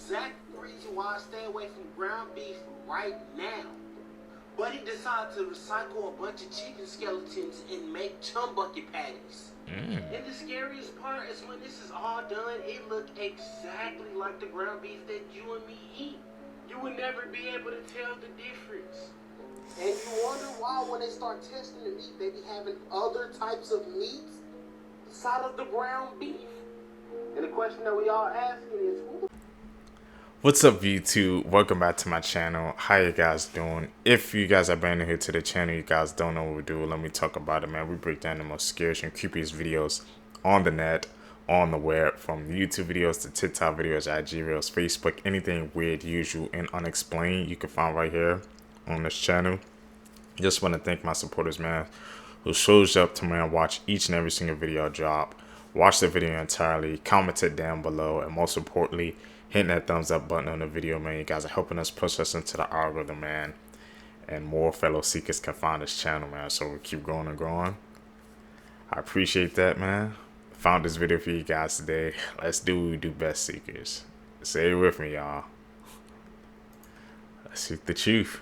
exact reason why I stay away from ground beef right now. But he decided to recycle a bunch of chicken skeletons and make chum bucket patties. And the scariest part is when this is all done, it looked exactly like the ground beef that you and me eat. You would never be able to tell the difference. And you wonder why when they start testing the meat, they be having other types of meats inside of the ground beef. And the question that we all asking is, who? What's up, YouTube? Welcome back to my channel. How you guys doing? If you guys are brand new here to the channel, you guys don't know what we do, let me talk about it, man. We break down the most scariest and creepiest videos on the net, on the web, from YouTube videos to TikTok videos, IG reels, Facebook, anything weird, usual, and unexplained you can find right here on this channel. Just want to thank my supporters, man, who shows up to, man, watch each and every single video I drop, watch the video entirely, comment it down below, and most importantly, hitting that thumbs up button on the video, man. You guys are helping us push us into the algorithm, man, and more fellow seekers can find this channel, man, so we keep growing and growing. I appreciate that, man. Found this video for you guys today. Let's do what we do best, seekers. Say it with me, y'all. Let's seek the truth.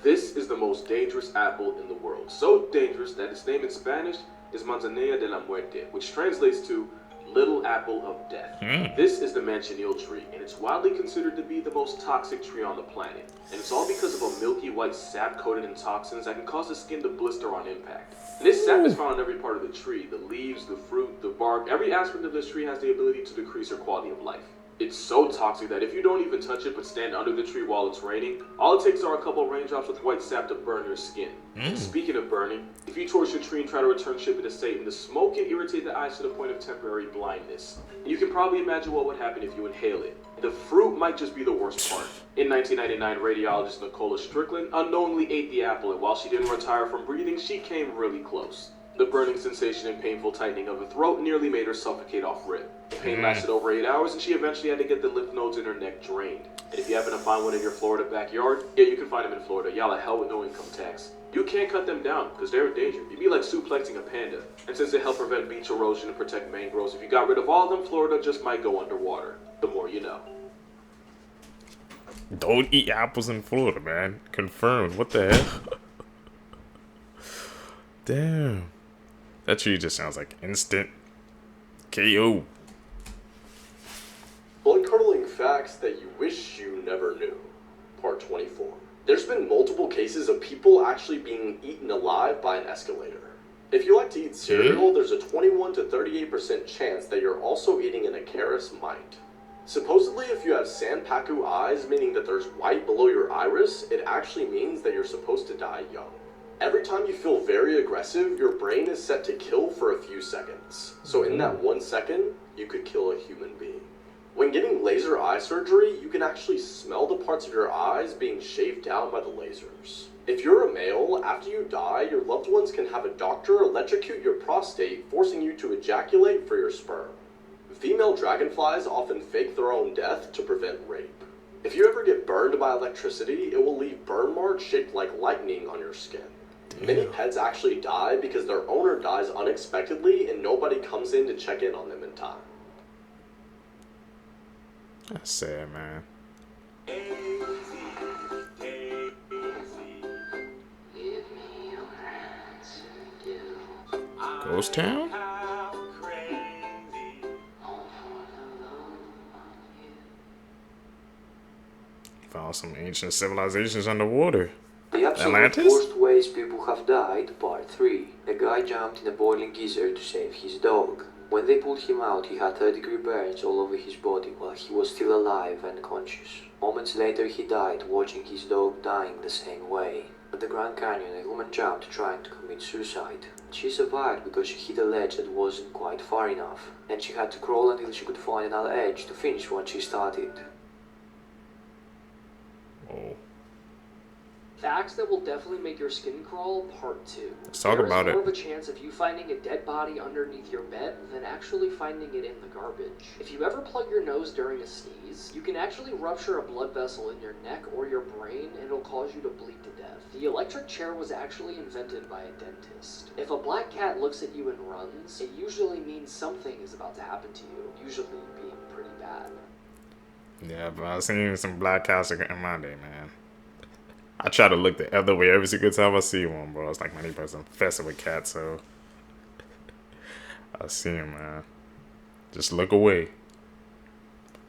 This is the most dangerous apple in the world. So dangerous that its name in Spanish is Manzanilla de la Muerte, which translates to Little Apple of Death. This is the manchineel tree, and it's widely considered to be the most toxic tree on the planet. And it's all because of a milky white sap coated in toxins that can cause the skin to blister on impact. And this sap is found in every part of the tree. The leaves, the fruit, the bark, every aspect of this tree has the ability to decrease your quality of life. It's so toxic that if you don't even touch it but stand under the tree while it's raining, all it takes are a couple raindrops with white sap to burn your skin. And speaking of burning, if you torch your tree and try to return shipment to Satan, the smoke can irritate the eyes to the point of temporary blindness. And you can probably imagine what would happen if you inhale it. The fruit might just be the worst part. In 1999, radiologist Nicola Strickland unknowingly ate the apple, and while she didn't retire from breathing, she came really close. The burning sensation and painful tightening of the throat nearly made her suffocate off rip. The pain lasted over 8 hours, and she eventually had to get the lymph nodes in her neck drained. And if you happen to find one in your Florida backyard, yeah, you can find them in Florida. Y'all are hell with no income tax. You can't cut them down, because they're in danger. You'd be like suplexing a panda. And since they help prevent beach erosion and protect mangroves, if you got rid of all of them, Florida just might go underwater. The more you know. Don't eat apples in Florida, man. Confirmed. What the hell? Damn. That tree just sounds like instant KO. Blood-curdling facts that you wish you never knew. Part 24. There's been multiple cases of people actually being eaten alive by an escalator. If you like to eat cereal, there's a 21 to 38% chance that you're also eating an Icarus mite. Supposedly, if you have Sanpaku eyes, meaning that there's white below your iris, it actually means that you're supposed to die young. Every time you feel very aggressive, your brain is set to kill for a few seconds. So in that 1 second, you could kill a human being. When getting laser eye surgery, you can actually smell the parts of your eyes being shaved down by the lasers. If you're a male, after you die, your loved ones can have a doctor electrocute your prostate, forcing you to ejaculate for your sperm. Female dragonflies often fake their own death to prevent rape. If you ever get burned by electricity, it will leave burn marks shaped like lightning on your skin. Many pets actually die because their owner dies unexpectedly and nobody comes in to check in on them in time. That's sad, man. Ghost Town? Found some ancient civilizations underwater. The absolute worst ways people have died, part 3. A guy jumped in a boiling geyser to save his dog. When they pulled him out, he had 3rd-degree burns all over his body while he was still alive and conscious. Moments later, he died watching his dog dying the same way. At the Grand Canyon, a woman jumped trying to commit suicide. She survived because she hit a ledge that wasn't quite far enough, and she had to crawl until she could find another edge to finish what she started. Oh. Facts that will definitely make your skin crawl, part 2. Let's talk about There's more it. of a chance of you finding a dead body underneath your bed than actually finding it in the garbage. If you ever plug your nose during a sneeze, you can actually rupture a blood vessel in your neck or your brain and it'll cause you to bleed to death. The electric chair was actually invented by a dentist. If a black cat looks at you and runs, it usually means something is about to happen to you, usually being pretty bad. Yeah, but I've seen some black cats in my day, man. I try to look the other way every single time I see one, bro. It's like my neighbor's infested with cats, so I see him, man. Just look away.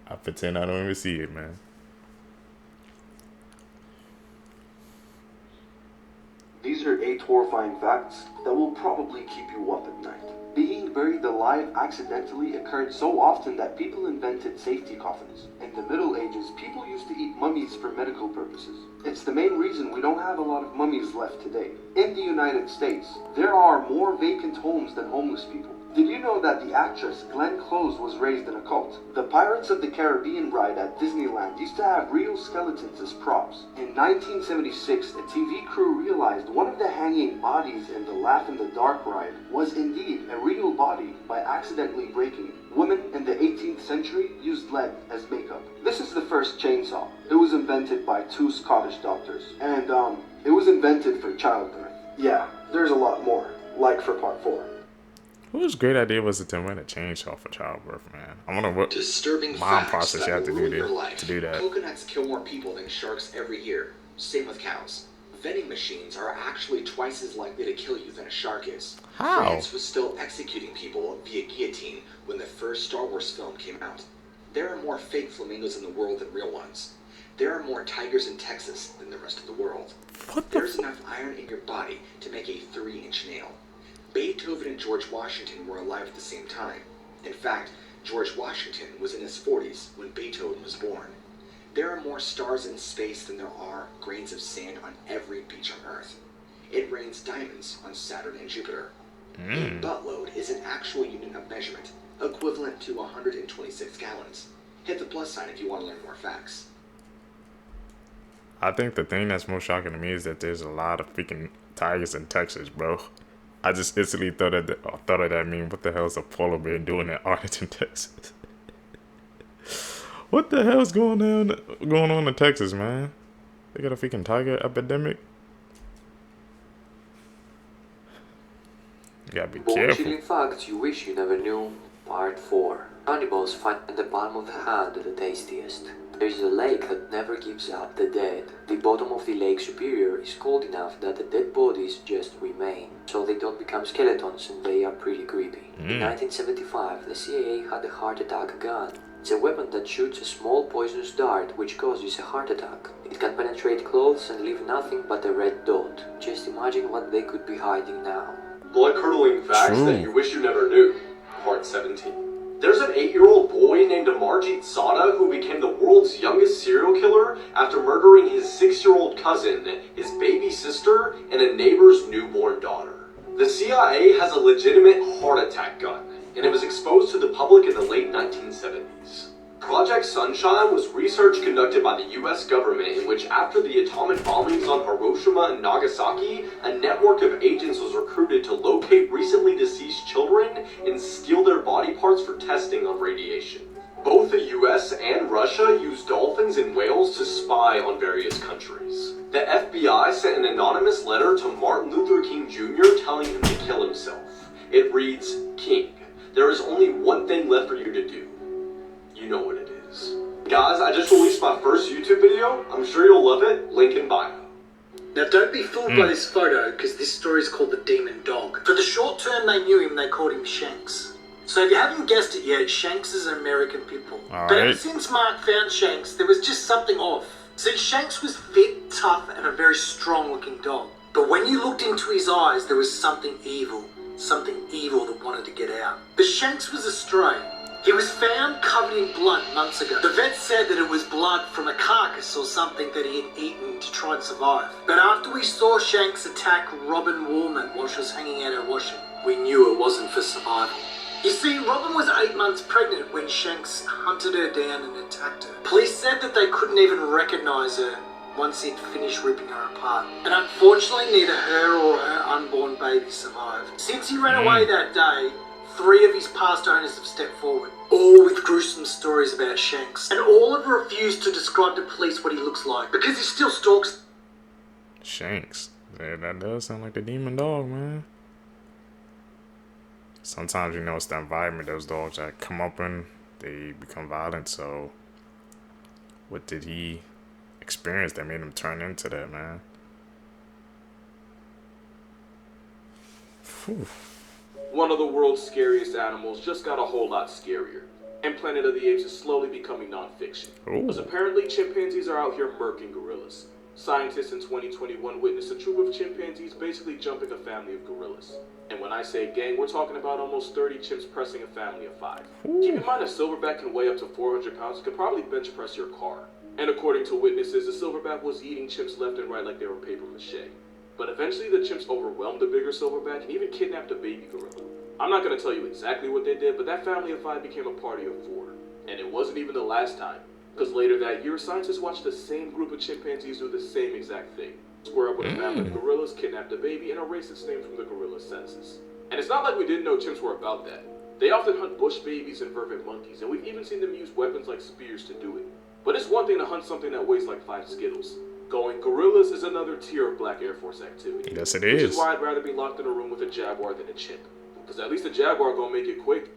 I pretend I don't even see it, man. These are 8 horrifying facts that will probably keep you up at night. Being buried alive accidentally occurred so often that people invented safety coffins. In the Middle Ages, people used to eat mummies for medical purposes. It's the main reason we don't have a lot of mummies left today. In the United States, there are more vacant homes than homeless people. Did you know that the actress Glenn Close was raised in a cult? The Pirates of the Caribbean ride at Disneyland used to have real skeletons as props. In 1976, a TV crew realized one of the hanging bodies in the Laugh in the Dark ride was indeed a real body by accidentally breaking it. Women in the 18th century used lead as makeup. This is the first chainsaw. It was invented by 2 Scottish doctors. And, it was invented for childbirth. Yeah, there's a lot more. Like for part 4. Whose great idea was it to invent a chainsaw for childbirth, man? I wonder what Disturbing mom facts process that you have to will do ruin your to life. do that. Coconuts kill more people than sharks every year. Same with cows. Vending machines are actually twice as likely to kill you than a shark is. How? France was still executing people via guillotine when the first Star Wars film came out. There are more fake flamingos in the world than real ones. There are more tigers in Texas than the rest of the world. There's enough iron in your body to make a 3-inch nail. Beethoven and George Washington were alive at the same time. In fact, George Washington was in his 40s when Beethoven was born. There are more stars in space than there are grains of sand on every beach on Earth. It rains diamonds on Saturn and Jupiter. A buttload is an actual unit of measurement, equivalent to 126 gallons. Hit the plus sign if you want to learn more facts. I think the thing that's most shocking to me is that there's a lot of freaking tigers in Texas, bro. I just instantly thought of that meme. What the hell is a polar bear doing in Arlington, Texas? What the hell's going on in Texas, man? They got a freaking tiger epidemic. You gotta be careful. Bone-chilling facts you wish you never knew, part 4. Cannibals find in the palm of the hand the tastiest. There is a lake that never gives up the dead. The bottom of the Lake Superior is cold enough that the dead bodies just remain, so they don't become skeletons and they are pretty creepy. In 1975, the CIA had a heart attack gun. It's a weapon that shoots a small poisonous dart which causes a heart attack. It can penetrate clothes and leave nothing but a red dot. Just imagine what they could be hiding now. Blood-curdling facts that you wish you never knew. Part 17. There's an 8-year-old boy named Amarjit Sada who became the world's youngest serial killer after murdering his 6-year-old cousin, his baby sister, and a neighbor's newborn daughter. The CIA has a legitimate heart attack gun, and it was exposed to the public in the late 1970s. Project Sunshine was research conducted by the US government in which after the atomic bombings on Hiroshima and Nagasaki, a network of agents was recruited to locate recently deceased children and steal their body parts for testing on radiation. Both the US and Russia used dolphins and whales to spy on various countries. The FBI sent an anonymous letter to Martin Luther King Jr. telling him to kill himself. It reads, "King, there is only one thing left for you to do. You know what it is." Guys, I just released my first YouTube video. I'm sure you'll love it. Link in bio. Now don't be fooled by this photo, because this story is called The Demon Dog. For the short term they knew him, they called him Shanks. So if you haven't guessed it yet, Shanks is an American pit bull. But ever since Mark found Shanks, there was just something off. See, Shanks was fit, tough, and a very strong looking dog. But when you looked into his eyes, there was something evil that wanted to get out. But Shanks was a stray. He was found covered in blood months ago. The vet said that it was blood from a carcass or something that he had eaten to try and survive. But after we saw Shanks attack Robin Woolman while she was hanging out her washing, we knew it wasn't for survival. You see, Robin was 8 months pregnant when Shanks hunted her down and attacked her. Police said that they couldn't even recognize her once he'd finished ripping her apart. And unfortunately, neither her or her unborn baby survived. Since he ran away that day, 3 of his past owners have stepped forward, all with gruesome stories about Shanks. And all have refused to describe to police what he looks like, because he still stalks. Shanks. Yeah, that does sound like the demon dog, man. Sometimes, you know, it's the environment those dogs that come up in, they become violent. So what did he experience that made him turn into that, man? Whew. One of the world's scariest animals just got a whole lot scarier, and Planet of the Apes is slowly becoming non-fiction. Because apparently chimpanzees are out here murking gorillas. Scientists in 2021 witnessed a troop of chimpanzees basically jumping a family of gorillas. And when I say gang, we're talking about almost 30 chimps pressing a family of 5. Keep in mind a silverback can weigh up to 400 pounds and could probably bench press your car. And according to witnesses, the silverback was eating chimps left and right like they were paper mache. But eventually the chimps overwhelmed the bigger silverback and even kidnapped a baby gorilla. I'm not going to tell you exactly what they did, but that family of 5 became a party of 4. And it wasn't even the last time, because later that year, scientists watched the same group of chimpanzees do the same exact thing. Square up with a family of gorillas, kidnapped a baby, and erase its name from the gorilla census. And it's not like we didn't know chimps were about that. They often hunt bush babies and vervet monkeys, and we've even seen them use weapons like spears to do it. But it's one thing to hunt something that weighs like 5 Skittles. Going gorillas is another tier of Black Air Force activity. Yes, it Which is. is why I'd rather be locked in a room with a jaguar than a chimp. Because at least a jaguar gonna make it quick.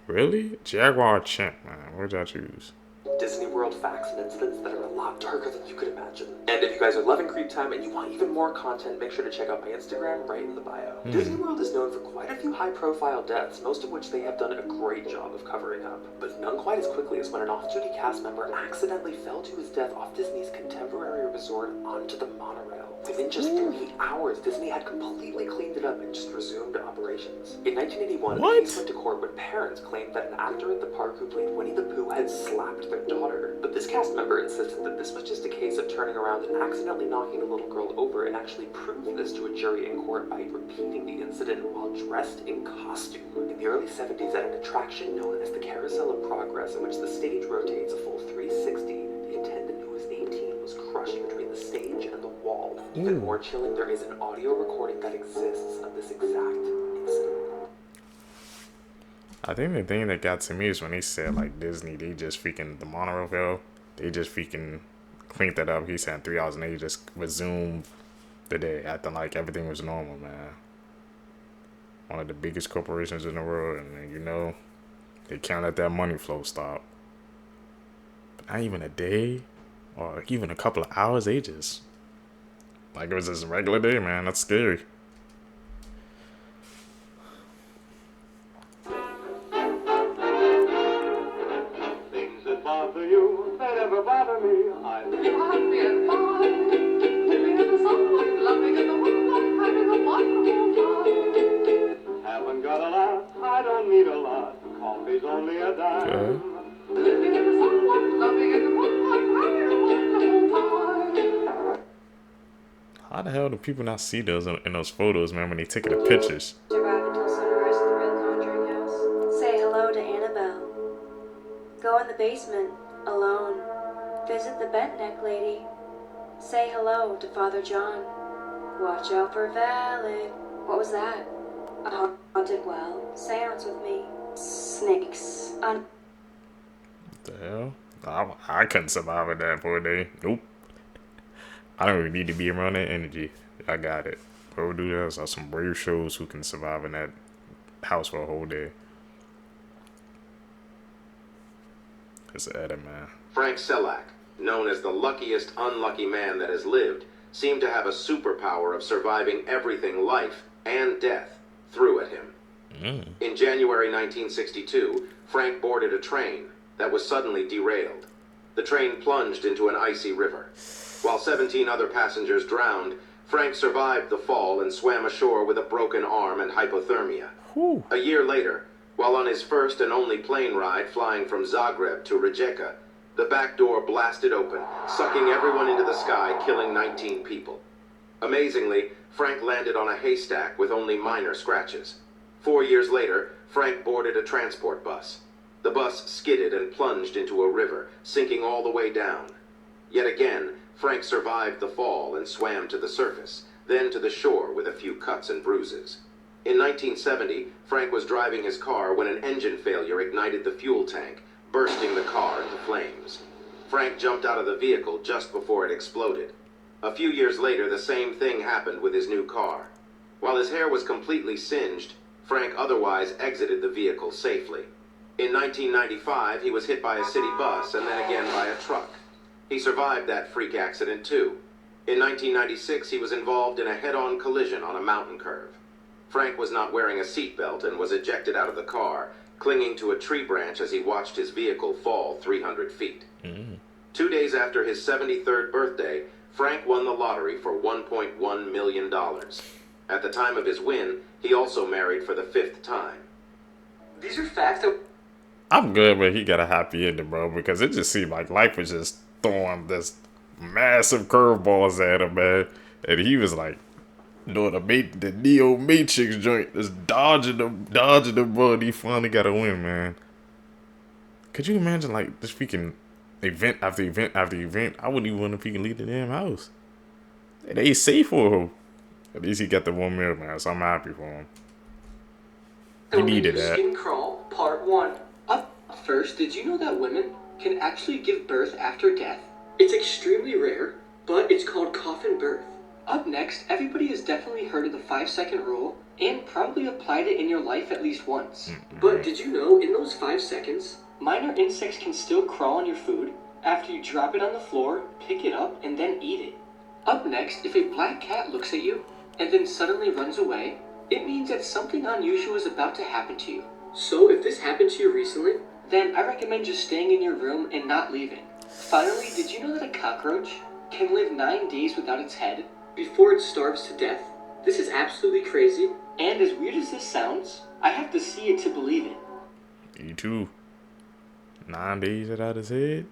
Really? Jaguar or chimp, man? What'd y'all choose? Disney World facts and incidents that are a lot darker than you could imagine. And if you guys are loving Creep Time and you want even more content, make sure to check out my Instagram right in the bio. Disney World is known for quite a few high-profile deaths, most of which they have done a great job of covering up. But none quite as quickly as when an off-duty cast member accidentally fell to his death off Disney's contemporary resort onto the monorail. Within just 3 hours, Disney had completely cleaned it up and just resumed operations. In 1981, a case went to court when parents claimed that an actor at the park who played Winnie the Pooh had slapped their daughter. But this cast member insisted that this was just a case of turning around and accidentally knocking the little girl over, and actually proved this to a jury in court by repeating the incident while dressed in costume. In the early 70s, at an attraction known as the Carousel of Progress, in which the stage rotates a full 360, the attendant, who was 18, was crushing between the stage and the wall. Even more chilling, there is an audio recording that exists of this exact incident. I think the thing that got to me is when they said, like, Disney, they just freaking, the monorail, they just freaking cleaned that up. He said 3 hours and they just resumed the day, acting like everything was normal, man. One of the biggest corporations in the world, and you know, they can't let that money flow stop. But not even a day, or even a couple of hours, they just, like it was just a regular day, man. That's scary. Things that bother you, they never bother me. You have been fine, living in the sunlight, loving in the moonlight, having a wonderful time. Haven't got a lot, I don't need a lot. Coffee's only a dime. Okay. Living in the sunlight, loving in the moonlight, having a wonderful time. How the hell do people not see those in those photos, man, when they take the pictures? Survive until sunrise at the real Conjuring house. Say hello to Annabelle. Go in the basement, alone. Visit the bent neck lady. Say hello to Father John. Watch out for Valid. What was that? A haunted well. Seance with me. Snakes. What the hell? I couldn't survive in that for a day. Nope. I don't even need to be around that energy. I got it. Whoever do that, I saw some brave shows who can survive in that house for a whole day. It's Adam, man. Frank Selak, known as the luckiest unlucky man that has lived, seemed to have a superpower of surviving everything life and death threw at him. In January 1962, Frank boarded a train that was suddenly derailed. The train plunged into an icy river. While 17 other passengers drowned, Frank survived the fall and swam ashore with a broken arm and hypothermia. A year later, while on his first and only plane ride flying from Zagreb to Rijeka, the back door blasted open, sucking everyone into the sky, killing 19 people. Amazingly, Frank landed on a haystack with only minor scratches. 4 years later, Frank boarded a transport bus. The bus skidded and plunged into a river, sinking all the way down. Yet again, Frank survived the fall and swam to the surface, then to the shore with a few cuts and bruises. In 1970, Frank was driving his car when an engine failure ignited the fuel tank, bursting the car into flames. Frank jumped out of the vehicle just before it exploded. A few years later, the same thing happened with his new car. While his hair was completely singed, Frank otherwise exited the vehicle safely. In 1995, he was hit by a city bus and then again by a truck. He survived that freak accident too. In 1996, he was involved in a head-on collision on a mountain curve. Frank was not wearing a seatbelt and was ejected out of the car, clinging to a tree branch as he watched his vehicle fall 300 feet. 2 days after his 73rd birthday, Frank won the lottery for $1.1 million. At the time of his win, he also married for the 5th time. These are facts that... I'm good, but he got a happy ending, bro, because it just seemed like life was just throwing this massive curveballs at him, man. And he was like, doing the Neo Matrix joint, just dodging them, bro, and he finally got a win, man. Could you imagine, like, this freaking event after event after event? I wouldn't even want to freaking leave the damn house. They safe for him. At least he got the 1 meal, man, so I'm happy for him. He needed that. Skin crawl, part 1. Up first, did you know that women can actually give birth after death? It's extremely rare, but it's called coffin birth. Up next, everybody has definitely heard of the 5-second rule and probably applied it in your life at least once. But did you know in those 5 seconds, minor insects can still crawl on your food after you drop it on the floor, pick it up, and then eat it? Up next, if a black cat looks at you and then suddenly runs away, it means that something unusual is about to happen to you. So if this happened to you recently, then I recommend just staying in your room and not leaving. Finally, did you know that a cockroach can live 9 days without its head before it starves to death? This is absolutely crazy, and as weird as this sounds, I have to see it to believe it. Me too. 9 days without his head?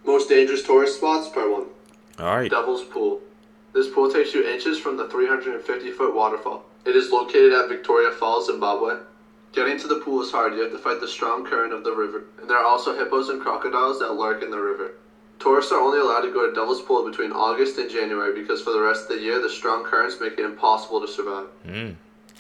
Most dangerous tourist spots, part 1. Alright. Devil's Pool. This pool takes you inches from the 350-foot waterfall. It is located at Victoria Falls, Zimbabwe. Getting to the pool is hard. You have to fight the strong current of the river. And there are also hippos and crocodiles that lurk in the river. Tourists are only allowed to go to Devil's Pool between August and January because for the rest of the year, the strong currents make it impossible to survive.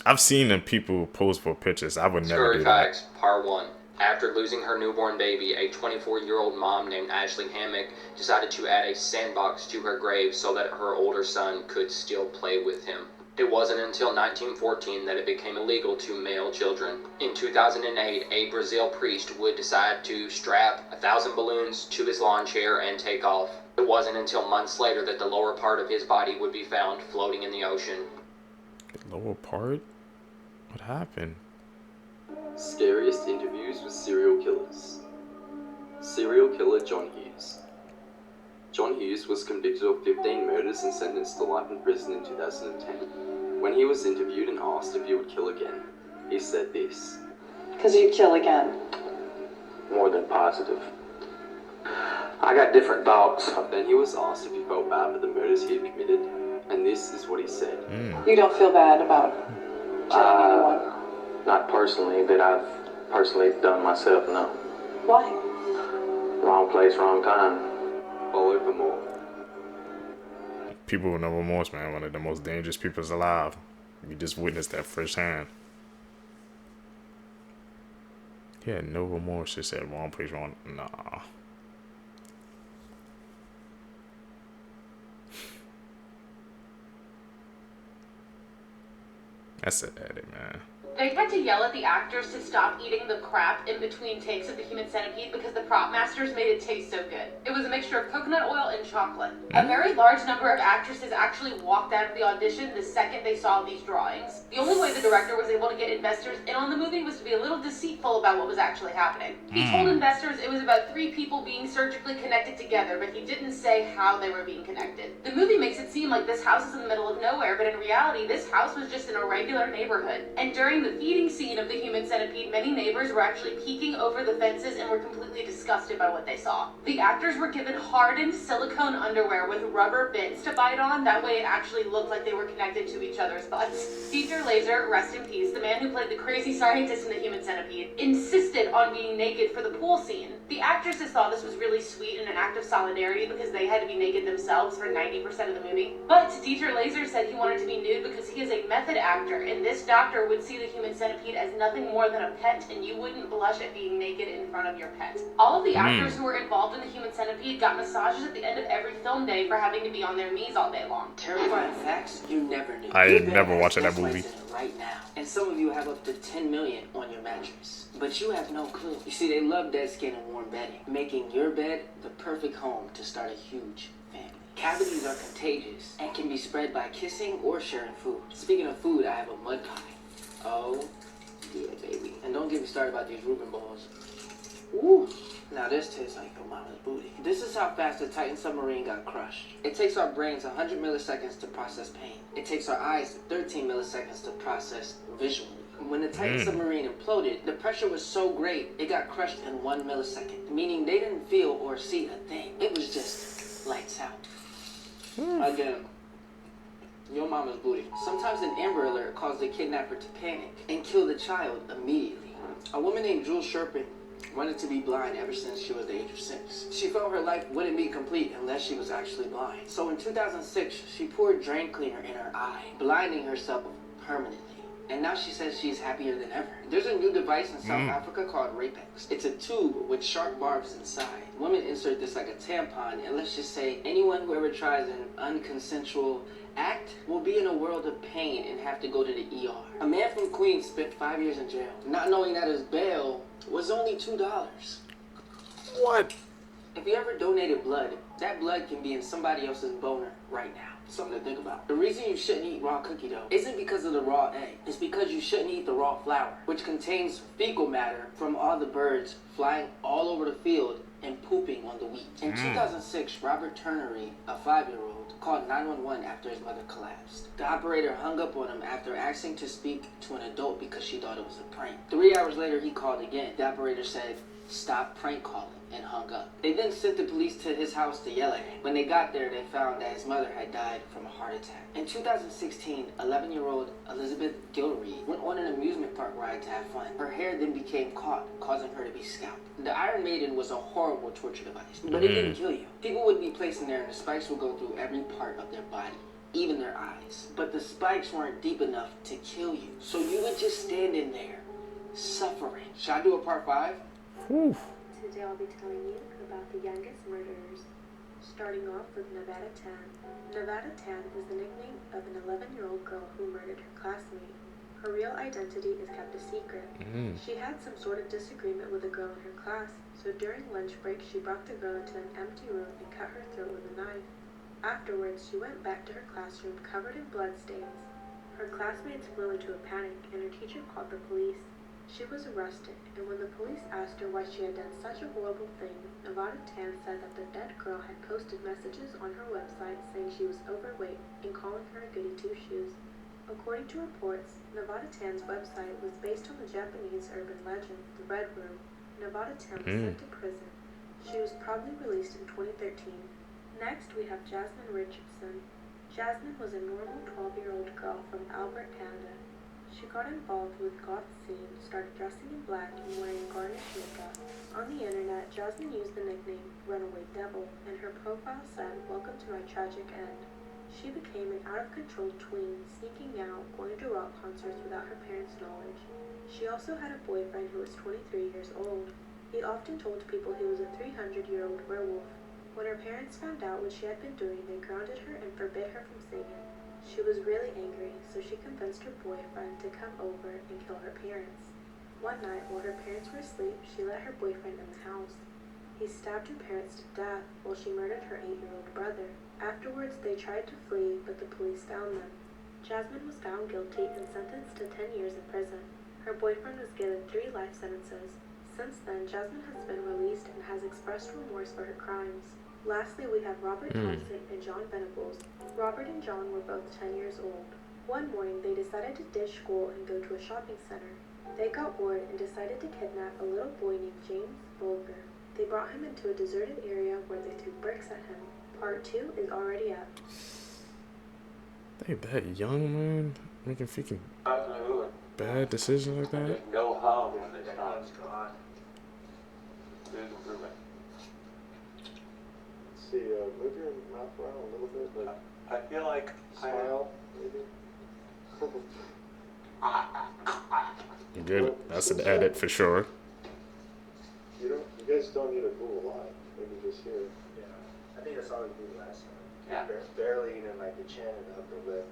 I've seen the people post for pictures. I would never do that. Facts, part 1. After losing her newborn baby, a 24-year-old mom named Ashley Hammock decided to add a sandbox to her grave so that her older son could still play with him. It wasn't until 1914 that it became illegal to mail children. In 2008, a Brazil priest would decide to strap 1,000 balloons to his lawn chair and take off. It wasn't until months later that the lower part of his body would be found floating in the ocean. The lower part? What happened? Scariest interviews with serial killers. Serial killer John Hughes. John Hughes was convicted of 15 murders and sentenced to life in prison in 2010. When he was interviewed and asked if he would kill again, he said this. Because you'd kill again. More than positive. I got different thoughts. Then he was asked if he felt bad for the murders he had committed, and this is what he said. You don't feel bad about killing anyone? Not personally, that I've personally done myself, no. Why? Wrong place, wrong time. Follow for more. People with no remorse, man. One of the most dangerous people alive. You just witnessed that firsthand. He had no remorse. Just said wrong place, wrong. Nah. That's it, man. They had to yell at the actors to stop eating the crap in between takes of the human centipede because the prop masters made it taste so good. It was a mixture of coconut oil and chocolate. A very large number of actresses actually walked out of the audition the second they saw these drawings. The only way the director was able to get investors in on the movie was to be a little deceitful about what was actually happening. He told investors it was about 3 people being surgically connected together, but he didn't say how they were being connected. The movie makes it seem like this house is in the middle of nowhere, but in reality, this house was just in a regular neighborhood. And during During the feeding scene of the human centipede, many neighbors were actually peeking over the fences and were completely disgusted by what they saw. The actors were given hardened silicone underwear with rubber bits to bite on, that way it actually looked like they were connected to each other's butts. Dieter Laser, rest in peace, the man who played the crazy scientist in the human centipede, insisted on being naked for the pool scene. The actresses thought this was really sweet and an act of solidarity because they had to be naked themselves for 90% of the movie. But Dieter Laser said he wanted to be nude because he is a method actor, and this doctor would see the human centipede as nothing more than a pet, and you wouldn't blush at being naked in front of your pet. All of the actors who were involved in the human centipede got massages at the end of every film day for having to be on their knees all day long. Terrifying facts you never knew. I never watched that movie. Right now, and some of you have up to 10 million on your mattress, but you have no clue. You see, they love dead skin and warm bedding, making your bed the perfect home to start a huge family. Cavities are contagious and can be spread by kissing or sharing food. Speaking of food, I have a mud pie. Oh, yeah, baby. And don't get me started about these Reuben balls. Ooh. Now this tastes like your mama's booty. This is how fast the Titan submarine got crushed. It takes our brains 100 milliseconds to process pain. It takes our eyes 13 milliseconds to process visually. When the Titan submarine imploded, the pressure was so great, it got crushed in 1 millisecond, meaning they didn't feel or see a thing. It was just lights out. Again, your mama's booty. Sometimes an Amber Alert caused the kidnapper to panic and kill the child immediately. A woman named Jules Sherpin wanted to be blind ever since she was the age of 6. She felt her life wouldn't be complete unless she was actually blind. So in 2006, she poured drain cleaner in her eye, blinding herself permanently. And now she says she's happier than ever. There's a new device in South Africa called Rapex. It's a tube with sharp barbs inside. Women insert this like a tampon, and let's just say anyone who ever tries an unconsensual act will be in a world of pain and have to go to the ER. A man from Queens spent 5 years in jail, not knowing that his bail was only $2. What? If you ever donated blood, that blood can be in somebody else's boner right now. Something to think about. The reason you shouldn't eat raw cookie dough isn't because of the raw egg. It's because you shouldn't eat the raw flour, which contains fecal matter from all the birds flying all over the field and pooping on the wheat. In 2006, Robert Turnery, a 5-year-old, called 911 after his mother collapsed. The operator hung up on him after asking to speak to an adult because she thought it was a prank. 3 hours later, he called again. The operator said, "Stop prank calling," and hung up. They then sent the police to his house to yell at him. When they got there, they found that his mother had died from a heart attack. In 2016, 11-year-old Elizabeth Gilreed went on an amusement park ride to have fun. Her hair then became caught, causing her to be scalped. The Iron Maiden was a horrible torture device, but it didn't kill you. People would be placed in there and the spikes would go through every part of their body, even their eyes. But the spikes weren't deep enough to kill you, so you would just stand in there, suffering. Should I do a part 5? Today I'll be telling you about the youngest murderers, starting off with Nevada Tan. Nevada Tan is the nickname of an 11-year-old girl who murdered her classmate. Her real identity is kept a secret. She had some sort of disagreement with a girl in her class, so during lunch break she brought the girl into an empty room and cut her throat with a knife. Afterwards, she went back to her classroom covered in bloodstains. Her classmates flew into a panic and her teacher called the police. She was arrested, and when the police asked her why she had done such a horrible thing, Nevada Tan said that the dead girl had posted messages on her website saying she was overweight and calling her a goody two-shoes. According to reports, Nevada Tan's website was based on the Japanese urban legend, the Red Room. Nevada Tan was sent to prison. She was probably released in 2013. Next, we have Jasmine Richardson. Jasmine was a normal 12-year-old girl from Alberta, Canada. She got involved with goth scene, started dressing in black and wearing garnish makeup. On the internet, Jasmine used the nickname Runaway Devil, and her profile said, "Welcome to my tragic end." She became an out-of-control tween, sneaking out, going to rock concerts without her parents' knowledge. She also had a boyfriend who was 23 years old. He often told people he was a 300-year-old werewolf. When her parents found out what she had been doing, they grounded her and forbid her from singing. She was really angry, so she convinced her boyfriend to come over and kill her parents. One night, while her parents were asleep, she let her boyfriend in the house. He stabbed her parents to death while she murdered her 8-year-old brother. Afterwards, they tried to flee, but the police found them. Jasmine was found guilty and sentenced to 10 years in prison. Her boyfriend was given 3 life sentences. Since then, Jasmine has been released and has expressed remorse for her crimes. Lastly, we have Robert Thompson and John Venables. Robert and John were both 10 years old. One morning, they decided to ditch school and go to a shopping center. They got bored and decided to kidnap a little boy named James Bulger. They brought him into a deserted area where they threw bricks at him. Part 2 is already up. They that young, man, making freaking bad decisions like that. Go home when it's time. Let's see, move your mouth around a little bit. Like, I feel like smile, maybe. Good. That's an edit for sure. You guys don't need to move a lot. Maybe just here. Yeah, I think that's all we did last time. Yeah. Barely even like the chin and the upper lip.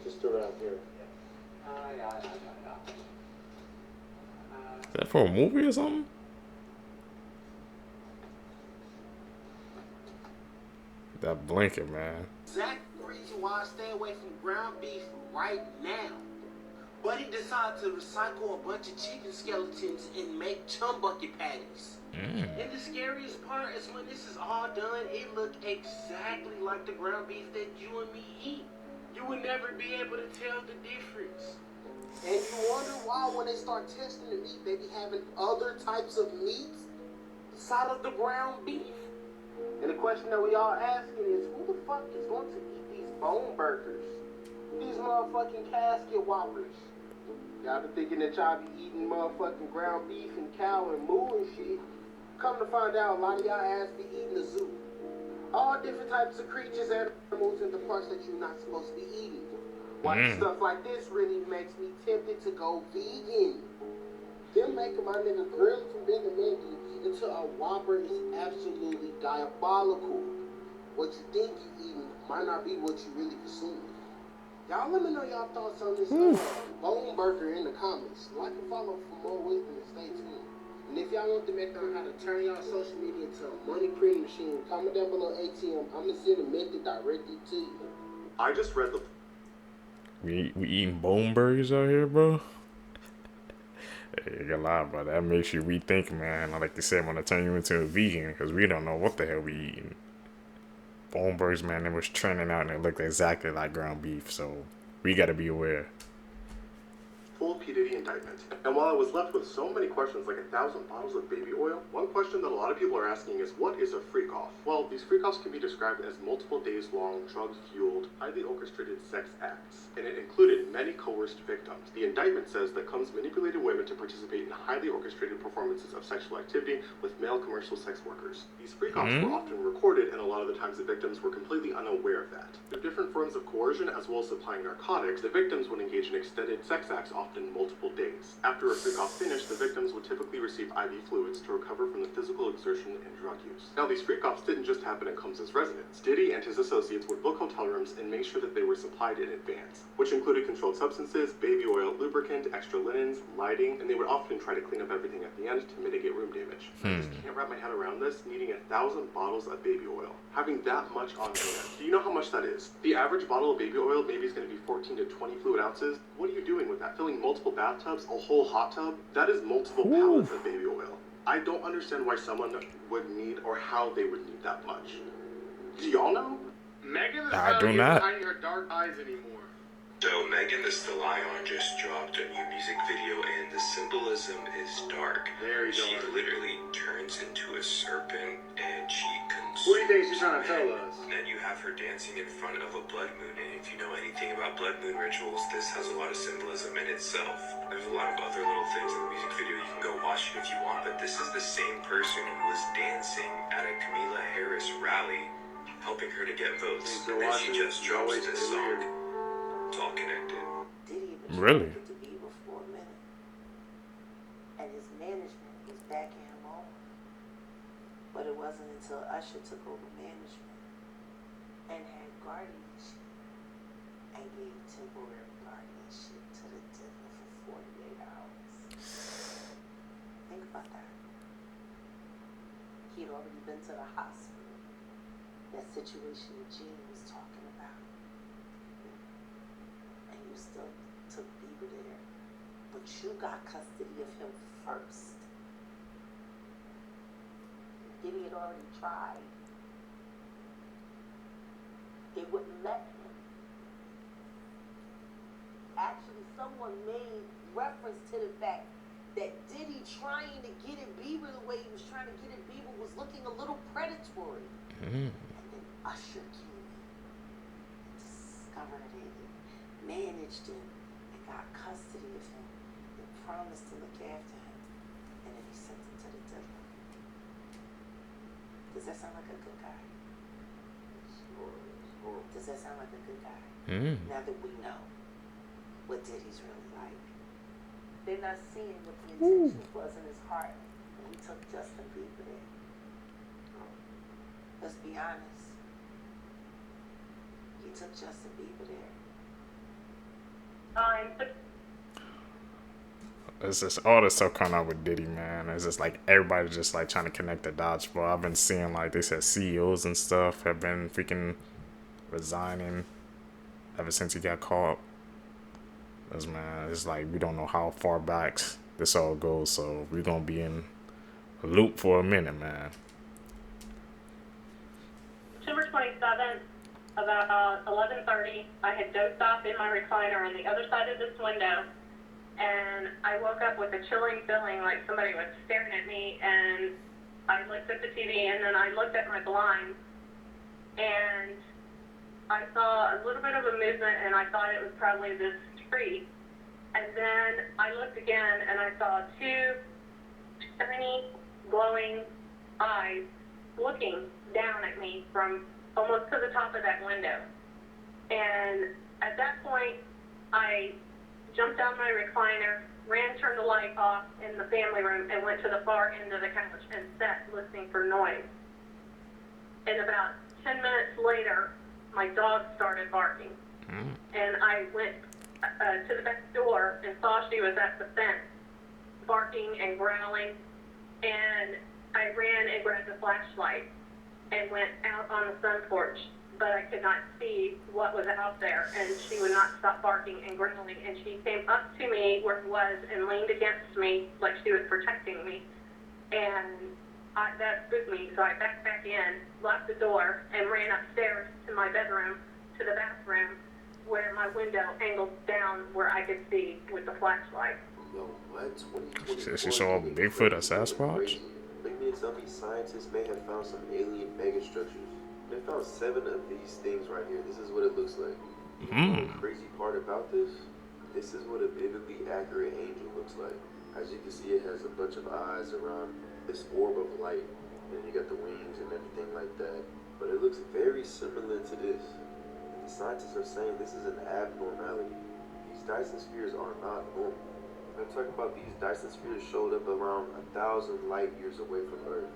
Just around here. Is that for a movie or something? That blanket, man. Exact reason why I stay away from ground beef right now. But he decided to recycle a bunch of chicken skeletons and make chum bucket patties. And the scariest part is when this is all done, it looked exactly like the ground beef that you and me eat. You would never be able to tell the difference. And you wonder why when they start testing the meat, they be having other types of meats beside of the ground beef. And the question that we all asking is, who the fuck is going to eat these bone burgers? These motherfucking casket whoppers. Y'all be thinking that y'all be eating motherfucking ground beef and cow and moo and shit. Come to find out, a lot of y'all ass be eating the zoo. All different types of creatures, animals, and the parts that you're not supposed to be eating. Why stuff like this really makes me tempted to go vegan. Them making my nigga grill from the menu into a Whopper is absolutely diabolical. What you think you eating might not be what you really consume. Y'all let me know y'all thoughts on this bone burger in the comments. Like and follow for more wisdom and stay tuned. And if y'all want to make on how to turn y'all social media into a money printing machine, comment down below ATM. I'm gonna send a method directly to you. I just read the... We eating bone burgers out here, bro? Hey, you gotta lie, bro. That makes you rethink, man. I like to say, I'm gonna turn you into a vegan because we don't know what the hell we eating. Bone burgers, man, it was trending out and it looked exactly like ground beef, so we gotta be aware. Full P. Diddy indictment. And while I was left with so many questions, like 1,000 bottles of baby oil, one question that a lot of people are asking is, what is a freak-off? Well, these freak-offs can be described as multiple days-long, drug-fueled, highly orchestrated sex acts, and it included many coerced victims. The indictment says that Combs manipulated women to participate in highly orchestrated performances of sexual activity with male commercial sex workers. These freak-offs were often recorded, and a lot of the times the victims were completely unaware of that. Through different forms of coercion, as well as supplying narcotics, the victims would engage in extended sex acts, often multiple days. After a freak-off finished, the victims would typically receive IV fluids to recover from the physical exertion and drug use. Now, these freak-offs didn't just happen at Combs' residence. Diddy and his associates would book hotel rooms and make sure that they were supplied in advance, which included controlled substances, baby oil, lubricant, extra linens, lighting, and they would often try to clean up everything at the end to mitigate room damage. I just can't wrap my head around this, needing 1,000 bottles of baby oil. Having that much on hand. Do you know how much that is? The average bottle of baby oil maybe is going to be 14 to 20 fluid ounces. What are you doing with that? Filling multiple bathtubs, a whole hot tub? That is multiple pallets of baby oil. I don't understand why someone would need or how they would need that much. Do y'all know? Megan is I do not not. hiding her dark eyes anymore. So Megan Thee Stallion just dropped a new music video and the symbolism is dark. Very dark. She literally turns into a serpent and she consumes. What do you think she's trying to tell us? And then you have her dancing in front of a blood moon, and if you know anything about blood moon rituals, this has a lot of symbolism in itself. There's a lot of other little things in the music video, you can go watch it if you want, but this is the same person who was dancing at a Kamala Harris rally, helping her to get votes, and then she just drops this song. It's all connected. Really? To be before a minute. And his management was backing him on. But it wasn't until Usher took over management and had guardianship and gave temporary guardianship to the Diddler for 48 hours. Think about that. He'd already been to the hospital. That situation that Gene was talking about. And you still took Bieber there. But you got custody of him first. Diddy had already tried. They wouldn't let him. actually someone made reference to the fact that Diddy trying to get at Bieber the way he was trying to get at Bieber was looking a little predatory. And then Usher came in, discovered it, and managed him, and got custody of him, and promised to look after him, and then he sent him to the devil. Does that sound like a good guy? Does that sound like a good guy? Now that we know what Diddy's really like. They're not seeing what the intention was in his heart when he took Justin Bieber there. Let's be honest. He took Justin Bieber there. It's just all this stuff coming out with Diddy, man. It's just like everybody just like trying to connect the dots, bro. I've been seeing like they said CEOs and stuff have been freaking resigning ever since he got caught. Because, man, it's like we don't know how far back this all goes, so we're gonna be in a loop for a minute, man. September 27th, about 11:30, I had dozed off in my recliner on the other side of this window, and I woke up with a chilling feeling like somebody was staring at me, and I looked at the TV, and then I looked at my blinds, and I saw a little bit of a movement, and I thought it was probably this tree. And then I looked again, and I saw two shiny, glowing eyes looking down at me from almost to the top of that window. And at that point, I jumped out of my recliner, turned the light off in the family room, and went to the far end of the couch and sat listening for noise. And about 10 minutes later, my dog started barking. And I went to the back door and saw she was at the fence, barking and growling. And I ran and grabbed a flashlight and went out on the sun porch, but I could not see what was out there. And she would not stop barking and growling. And she came up to me where it was and leaned against me like she was protecting me. And that spooked me, so I backed back in, locked the door, and ran upstairs to my bedroom, to the bathroom, where my window angled down where I could see with the flashlight. Yo, what? 2024? She saw Bigfoot or Sasquatch? Maybe some of these scientists may have found some alien megastructures. They found 7 of these things right here. This is what it looks like. The crazy part about this is what a biblically accurate angel looks like. As you can see, it has a bunch of eyes around this orb of light, and you got the wings and everything like that. But it looks very similar to this. The scientists are saying this is an abnormality. These Dyson spheres are not normal. They're talking about these Dyson spheres showed up around 1,000 light years away from Earth.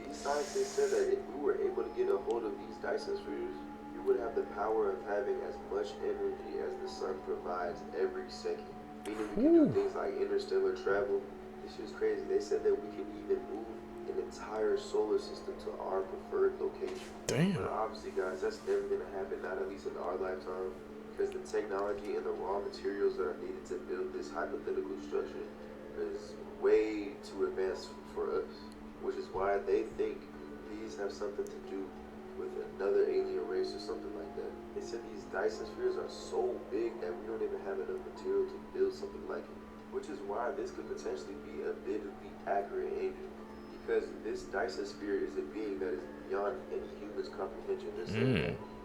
These scientists said that if we were able to get a hold of these Dyson spheres, we would have the power of having as much energy as the sun provides every second. Meaning we can do things like interstellar travel. This is crazy. They said that we can even move an entire solar system to our preferred location. Damn. But obviously, guys, that's never going to happen, not at least in our lifetime, because the technology and the raw materials that are needed to build this hypothetical structure is way too advanced for us, which is why they think these have something to do with another alien race or something like that. They said these Dyson spheres are so big that we don't even have enough material to build something like it, which is why this could potentially be a biblically accurate angel. Because this Dyson sphere is a being that is beyond any human's comprehension.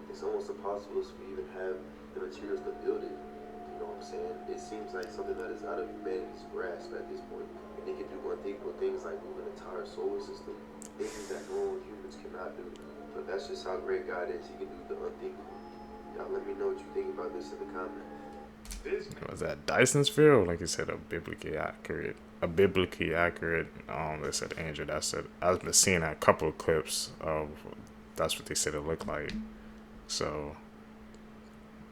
It's almost impossible to even have the materials to build it. You know what I'm saying? It seems like something that is out of humanity's grasp at this point. And they can do unthinkable things like move an entire solar system. Things that normal humans cannot do. But that's just how great God is. He can do the unthinkable. Y'all let me know what you think about this in the comments. Was that Dyson sphere, or like you said, a biblically accurate? They said angel. That's it. I've been seeing a couple of clips of that's what they said it looked like. So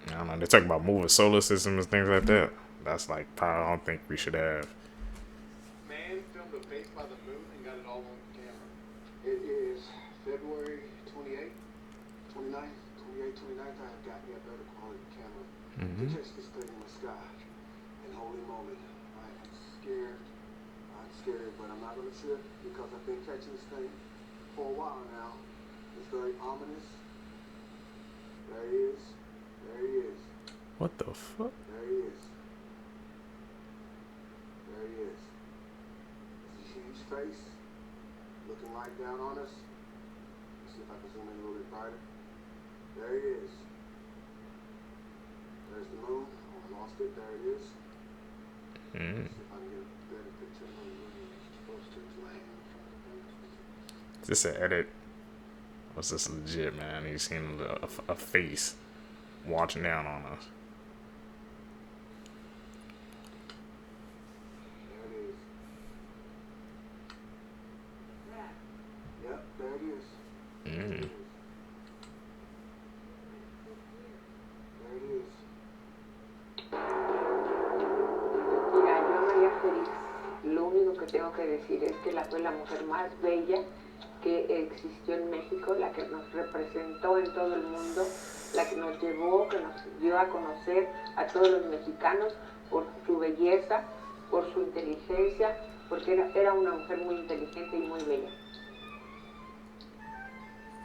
I don't know. They talk about moving solar systems and things like that. That's like power I don't think we should have. Man filmed a face by the moon and got it all on camera. It is February 28th, 29th, 28th, 29th. I have got me a better quality camera to catch this thing in the sky. And holy moly, I am scared. I'm scared, but I'm not going to trip because I've been catching this thing for a while now. It's very ominous. There he is. There he is. What the fuck? There he is. There he is. His huge face looking right down on us. Let's see if I can zoom in a little bit brighter. There he is. There's the moon. Oh, I lost it. There it is. Let's see if I can get a better picture of the moon. Close to his laying in front of him. Is this an edit? What's this legit, man? He's seen a face watching down on us. There it is. Yep, there it is. There it is. Mira, yo María Félix, lo único que tengo que decir es que fue la mujer más bella que existió en México, la que nos representó en todo el mundo, la que nos llevó, que nos dio a conocer a todos los mexicanos por su belleza, por su inteligencia, porque era una mujer muy inteligente y muy bella.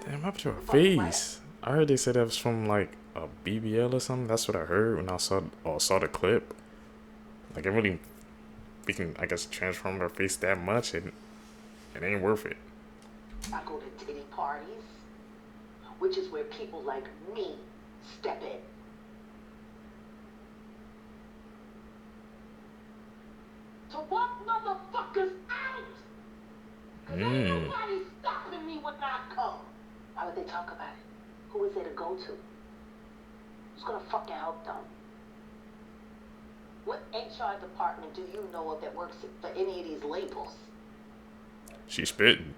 Damn, up to her face. I heard they said that was from like a BBL or something. That's what I heard when I saw the clip. Like it really, we can, I guess, transform her face that much, and it ain't worth it. I go to titty parties, which is where people like me step in. To walk motherfuckers out! Cause ain't nobody stopping me when I come. Why would they talk about it? Who is there to go to? Who's gonna fucking help them? What HR department do you know of that works for any of these labels? She's spitting.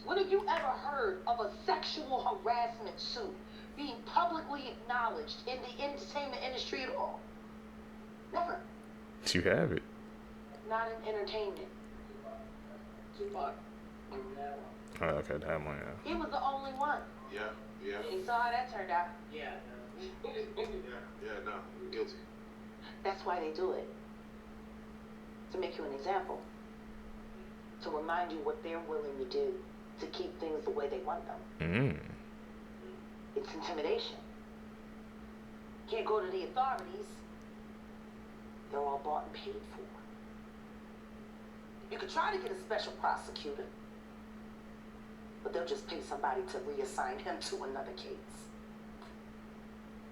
When have you ever heard of a sexual harassment suit being publicly acknowledged in the entertainment industry at all? Never. You have it. Not in entertainment. Tupac. Oh, okay, that one, yeah. He was the only one. Yeah. You saw how that turned out. Yeah, no, you're guilty. That's why they do it. To make you an example. To remind you what they're willing to do to keep things the way they want them. It's intimidation. Can't go to the authorities. They're all bought and paid for. You could try to get a special prosecutor, but they'll just pay somebody to reassign him to another case.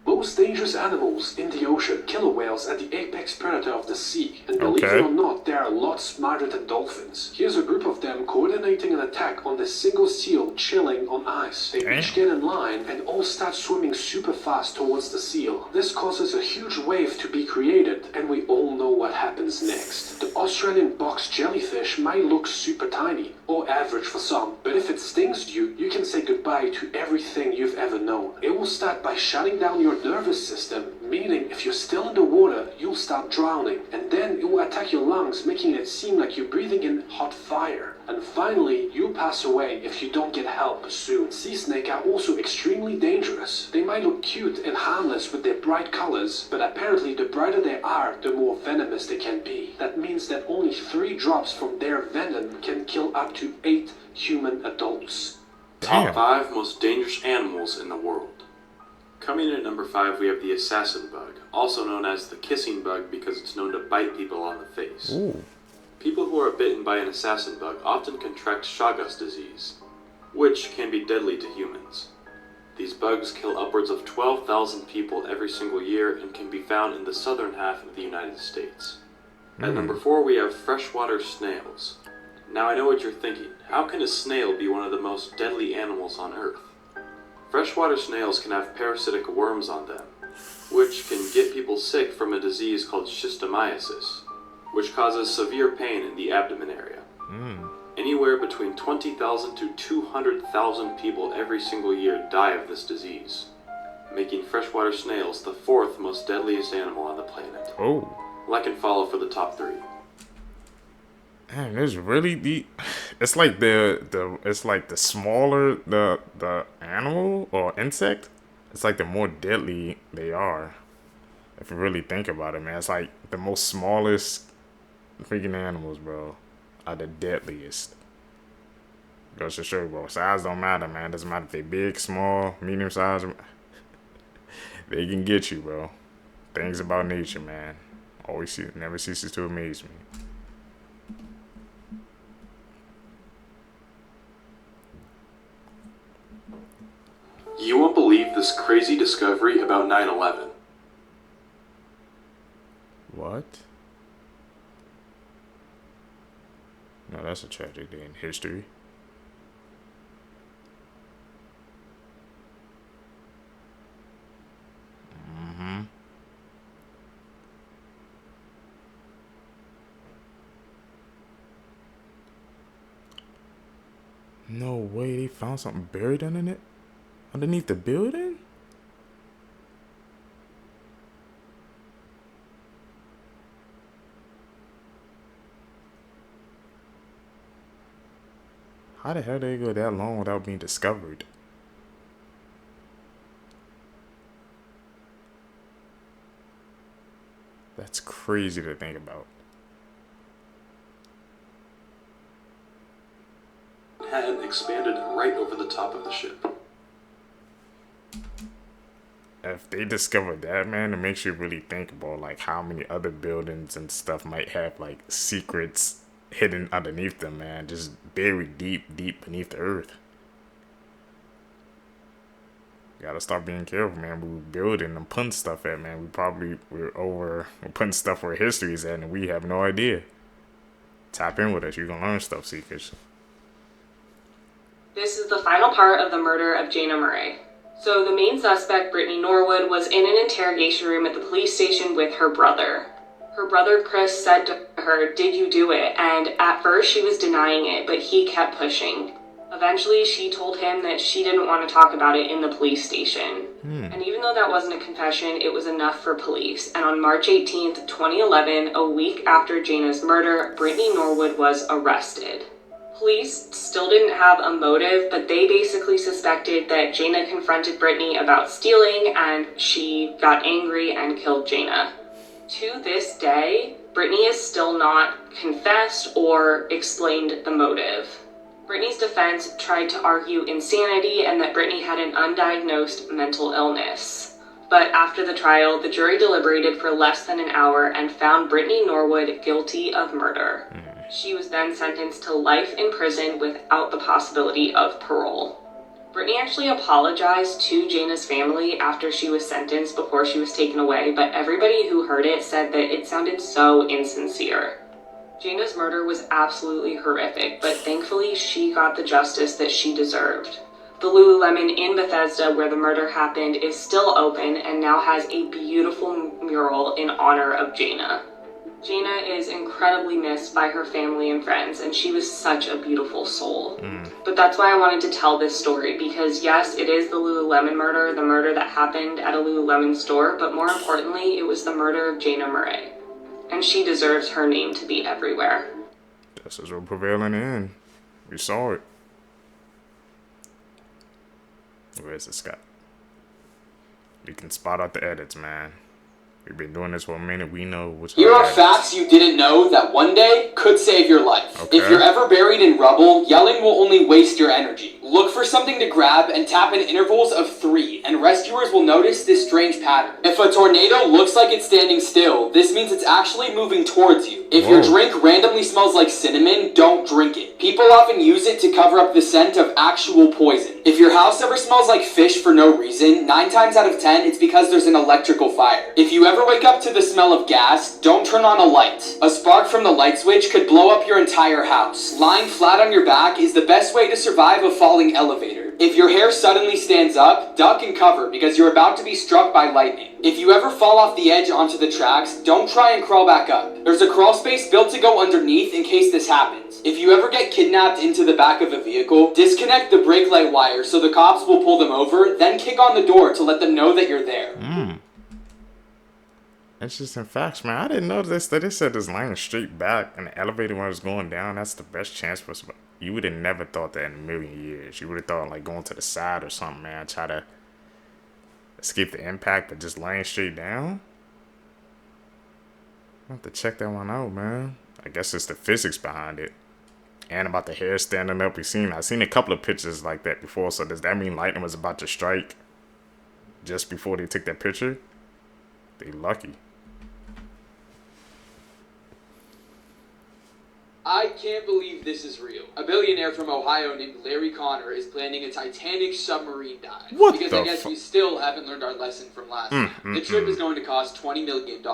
Most dangerous animals in the ocean, killer whales are the apex predator of the sea. And believe it or not, they are a lot smarter than dolphins. Here's a group of them coordinating an attack on the single seal chilling on ice. They each get in line and all start swimming super fast towards the seal. This causes a huge wave to be created, and we all know what happens next. The Australian box jellyfish might look super tiny, or average for some, but if it stings you, you can say goodbye to everything you've ever known. It will start by shutting down your nervous system, meaning if you're still in the water, you'll start drowning, and then it will attack your lungs, making it seem like you're breathing in hot fire. And finally, you'll pass away if you don't get help soon. Sea snakes are also extremely dangerous. They might look cute and harmless with their bright colors, but apparently the brighter they are, the more venomous they can be. That means that only 3 drops from their venom can kill up to 8 human adults. Top 5 most dangerous animals in the world. Coming in at number 5, we have the assassin bug, also known as the kissing bug because it's known to bite people on the face. Ooh. People who are bitten by an assassin bug often contract Chagas disease, which can be deadly to humans. These bugs kill upwards of 12,000 people every single year and can be found in the southern half of the United States. At number 4, we have freshwater snails. Now I know what you're thinking. How can a snail be one of the most deadly animals on Earth? Freshwater snails can have parasitic worms on them, which can get people sick from a disease called schistomiasis, which causes severe pain in the abdomen area. Anywhere between 20,000 to 200,000 people every single year die of this disease, making freshwater snails the 4th most deadliest animal on the planet. Like and follow for the top 3. Man, there's really it's like the smaller the animal or insect, it's like the more deadly they are. If you really think about it, man, it's like the most smallest freaking animals, bro, are the deadliest. Goes to show you, bro, size don't matter, man. Doesn't matter if they big, small, medium size. They can get you, bro. Things about nature, man. Never ceases to amaze me. You won't believe this crazy discovery about 9/11. What? No, that's a tragic day in history. No way, they found something buried underneath the building? How the hell did they go that long without being discovered? That's crazy to think about. Manhattan expanded right over the top of the ship. If they discovered that, man, it makes you really think about like how many other buildings and stuff might have like secrets hidden underneath them, man. Just buried deep beneath the earth. Gotta start being careful, man. We were building and putting stuff at, man. We're putting stuff where history is at, and we have no idea. Tap in with us. You're gonna learn stuff, seekers. This is the final part of the murder of Jana Murray. So the main suspect, Brittany Norwood, was in an interrogation room at the police station with her brother. Her brother Chris said to her, "Did you do it?" And at first she was denying it, but he kept pushing. Eventually she told him that she didn't want to talk about it in the police station. And even though that wasn't a confession, it was enough for police. And on March 18th, 2011, a week after Jana's murder, Brittany Norwood was arrested. Police still didn't have a motive, but they basically suspected that Jana confronted Brittany about stealing and she got angry and killed Jana. To this day, Brittany has still not confessed or explained the motive. Brittany's defense tried to argue insanity and that Brittany had an undiagnosed mental illness. But after the trial, the jury deliberated for less than an hour and found Brittany Norwood guilty of murder. She was then sentenced to life in prison without the possibility of parole. Brittany actually apologized to Jana's family after she was sentenced before she was taken away, but everybody who heard it said that it sounded so insincere. Jana's murder was absolutely horrific, but thankfully she got the justice that she deserved. The Lululemon in Bethesda, where the murder happened, is still open and now has a beautiful mural in honor of Jana. Jana is incredibly missed by her family and friends, and she was such a beautiful soul. But that's why I wanted to tell this story, because yes, it is the Lululemon murder, the murder that happened at a Lululemon store, but more importantly, it was the murder of Jana Murray. And she deserves her name to be everywhere. This is what prevailing in. We saw it. Where is it, Scott? We can spot out the edits, man. We've been doing this for a minute. We know what's Here are facts you didn't know that one day could save your life. Okay. If you're ever buried in rubble, yelling will only waste your energy. Look for something to grab and tap in intervals of 3, and rescuers will notice this strange pattern. If a tornado looks like it's standing still, this means it's actually moving towards you. If your drink randomly smells like cinnamon, don't drink it. People often use it to cover up the scent of actual poison. If your house ever smells like fish for no reason, 9 times out of 10, it's because there's an electrical fire. If you ever wake up to the smell of gas, don't turn on a light. A spark from the light switch could blow up your entire house. Lying flat on your back is the best way to survive a falling elevator. If your hair suddenly stands up, duck and cover because you're about to be struck by lightning. If you ever fall off the edge onto the tracks, don't try and crawl back up. There's a crawl space built to go underneath in case this happens. If you ever get kidnapped into the back of a vehicle, disconnect the brake light wire so the cops will pull them over, then kick on the door to let them know that you're there. Interesting facts, man. I didn't know this. That they said this line straight back and the elevator when it was going down. That's the best chance for somebody. You would have never thought that in a million years. You would have thought like going to the side or something, man. Try to escape the impact, but just laying straight down. I have to check that one out, man. I guess it's the physics behind it. And about the hair standing up. I've seen a couple of pictures like that before. So does that mean lightning was about to strike just before they took that picture? They lucky. I can't believe this is real. A billionaire from Ohio named Larry Connor is planning a Titanic submarine dive. What because the I guess we still haven't learned our lesson from last time. The trip is going to cost $20 million,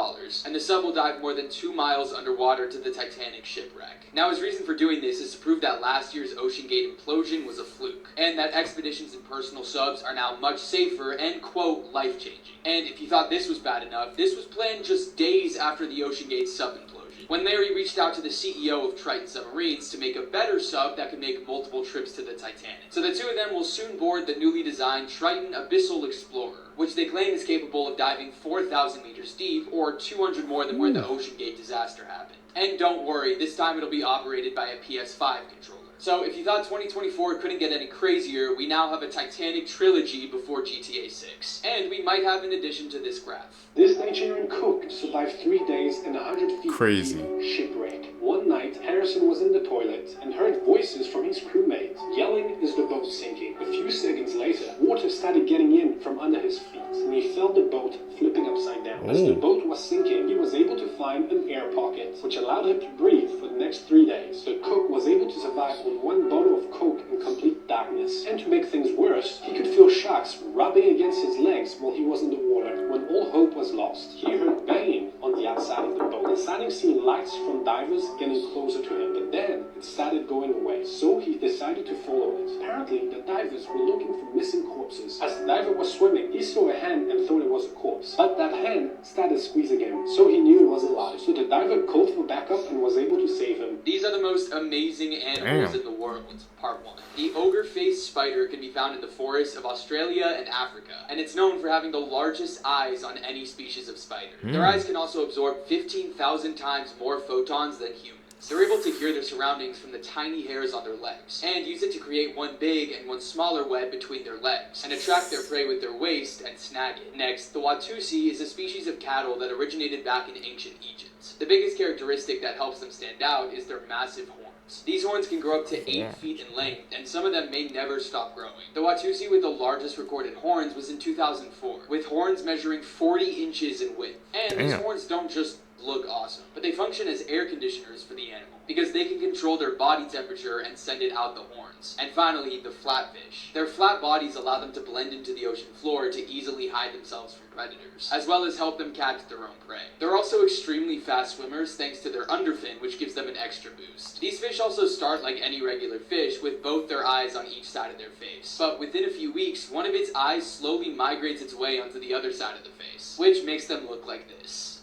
and the sub will dive more than 2 miles underwater to the Titanic shipwreck. Now, his reason for doing this is to prove that last year's OceanGate implosion was a fluke, and that expeditions and personal subs are now much safer and, quote, life-changing. And if you thought this was bad enough, this was planned just days after the OceanGate sub implosion, when Larry reached out to the CEO of Triton Submarines to make a better sub that could make multiple trips to the Titanic. So the two of them will soon board the newly designed Triton Abyssal Explorer, which they claim is capable of diving 4,000 meters deep, or 200 more than where the OceanGate disaster happened. And don't worry, this time it'll be operated by a PS5 controller. So if you thought 2024 couldn't get any crazier, we now have a Titanic trilogy before GTA 6. And we might have an addition to this graph. This Nigerian cook survived 3 days and 100 feet Crazy. deep shipwreck. One night, Harrison was in the toilet and heard voices from his crewmate yelling as the boat sinking. A few seconds later, water started getting in from under his feet, and he felt the boat flipping upside down. As the boat was sinking, he was able to find an air pocket, which allowed him to breathe for the next 3 days. The cook was able to survive on 1 bottle of Coke in complete darkness. And to make things worse, he could feel sharks rubbing against his legs while he was in the water. When all hope was lost, he heard banging on the outside of the boat and started seeing lights from divers getting closer to him. But then it started going away, so he decided to follow it. Apparently, the divers were looking for missing corpses. As the diver was swimming, he saw a hand and thought it was a corpse. But that hand started squeezing him, so he knew it was alive. So the diver called for backup and was able to save him. These are the most amazing animals in the world. Part 1. The ogre-faced spider can be found in the forests of Australia and Africa, and it's known for having the largest eyes on any species of spider. Their eyes can also absorb 15,000 times more photons than humans. They're able to hear their surroundings from the tiny hairs on their legs, and use it to create one big and one smaller web between their legs, and attract their prey with their waist and snag it. Next, the Watusi is a species of cattle that originated back in ancient Egypt. The biggest characteristic that helps them stand out is their massive horns. These horns can grow up to 8 feet in length, and some of them may never stop growing. The Watusi with the largest recorded horns was in 2004, with horns measuring 40 inches in width. And these horns don't just look awesome, but they function as air conditioners for the animal, because they can control their body temperature and send it out the horns. And finally, the flatfish. Their flat bodies allow them to blend into the ocean floor to easily hide themselves from predators, as well as help them catch their own prey. They're also extremely fast swimmers thanks to their underfin, which gives them an extra boost. These fish also start like any regular fish, with both their eyes on each side of their face. But within a few weeks, one of its eyes slowly migrates its way onto the other side of the face, which makes them look like this.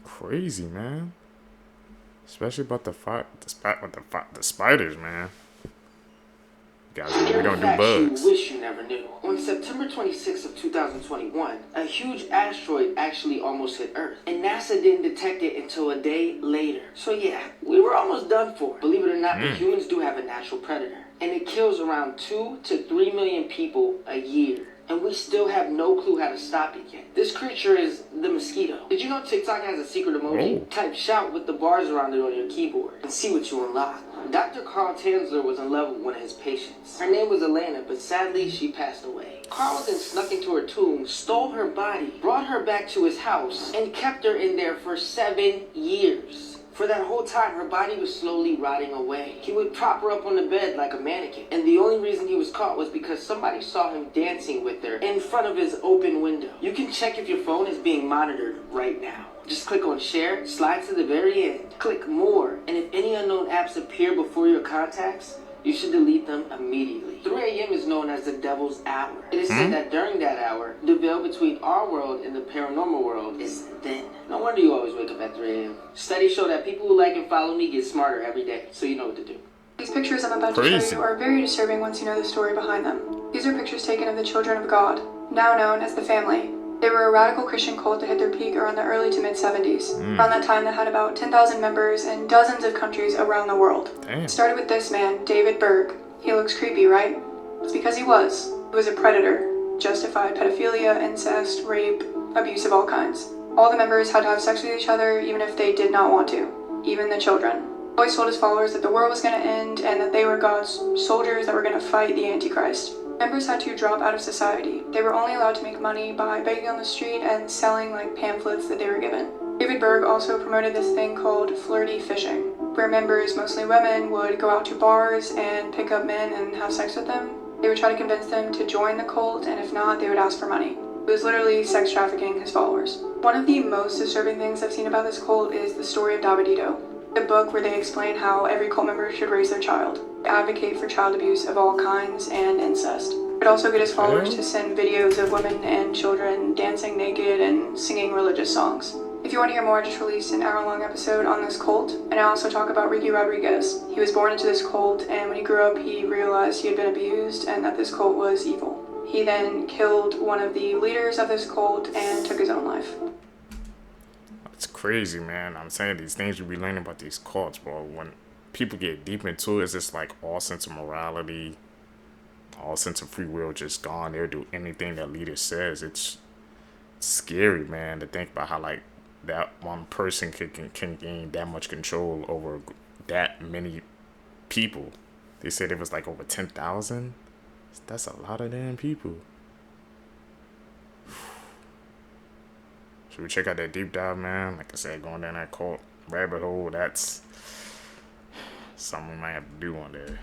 Crazy, man. Especially about the spiders, man. Guys, we don't do bugs. You wish you never knew. On September 26th of 2021, a huge asteroid actually almost hit Earth, and NASA didn't detect it until a day later. So yeah, we were almost done for. Believe it or not, the humans do have a natural predator, and it kills around 2 to 3 million people a year. And we still have no clue how to stop it yet. This creature is the mosquito. Did you know TikTok has a secret emoji? Type shout with the bars around it on your keyboard and see what you unlock. Dr. Carl Tanzler was in love with one of his patients. Her name was Elena, but sadly she passed away. Carl then snuck into her tomb, stole her body, brought her back to his house, and kept her in there for 7 years. For that whole time, her body was slowly rotting away. He would prop her up on the bed like a mannequin. And the only reason he was caught was because somebody saw him dancing with her in front of his open window. You can check if your phone is being monitored right now. Just click on share, slide to the very end, click more, and if any unknown apps appear before your contacts, you should delete them immediately. 3 a.m. is known as the devil's hour. It is said that during that hour, the veil between our world and the paranormal world is thin. No wonder you always wake up at 3 a.m. Studies show that people who like and follow me get smarter every day, so you know what to do. These pictures I'm about to show you are very disturbing once you know the story behind them. These are pictures taken of the Children of God, now known as the Family. They were a radical Christian cult that hit their peak around the early to mid-70s. Around that time, they had about 10,000 members in dozens of countries around the world. It started with this man, David Berg. He looks creepy, right? It's because he was. He was a predator. Justified pedophilia, incest, rape, abuse of all kinds. All the members had to have sex with each other even if they did not want to. Even the children. He always told his followers that the world was going to end and that they were God's soldiers that were going to fight the Antichrist. Members had to drop out of society. They were only allowed to make money by begging on the street and selling like pamphlets that they were given. David Berg also promoted this thing called flirty fishing, where members, mostly women, would go out to bars and pick up men and have sex with them. They would try to convince them to join the cult, and if not, they would ask for money. It was literally sex trafficking his followers. One of the most disturbing things I've seen about this cult is the story of Davidito, a book where they explain how every cult member should raise their child, advocate for child abuse of all kinds and incest. But also get his followers to send videos of women and children dancing naked and singing religious songs. If you want to hear more, I just released an hour-long episode on this cult, and I also talk about Ricky Rodriguez. He was born into this cult, and when he grew up, he realized he had been abused and that this cult was evil. He then killed one of the leaders of this cult and took his own life. It's crazy, man. I'm saying these things you be learning about these cults, bro. When people get deep into it, it's just like all sense of morality, all sense of free will just gone. They'll do anything that leader says. It's scary, man, to think about how like that one person can gain that much control over that many people. They said it was like over 10,000. That's a lot of damn people. Should we check out that deep dive, man? Like I said, going down that cult rabbit hole, that's something we might have to do one day.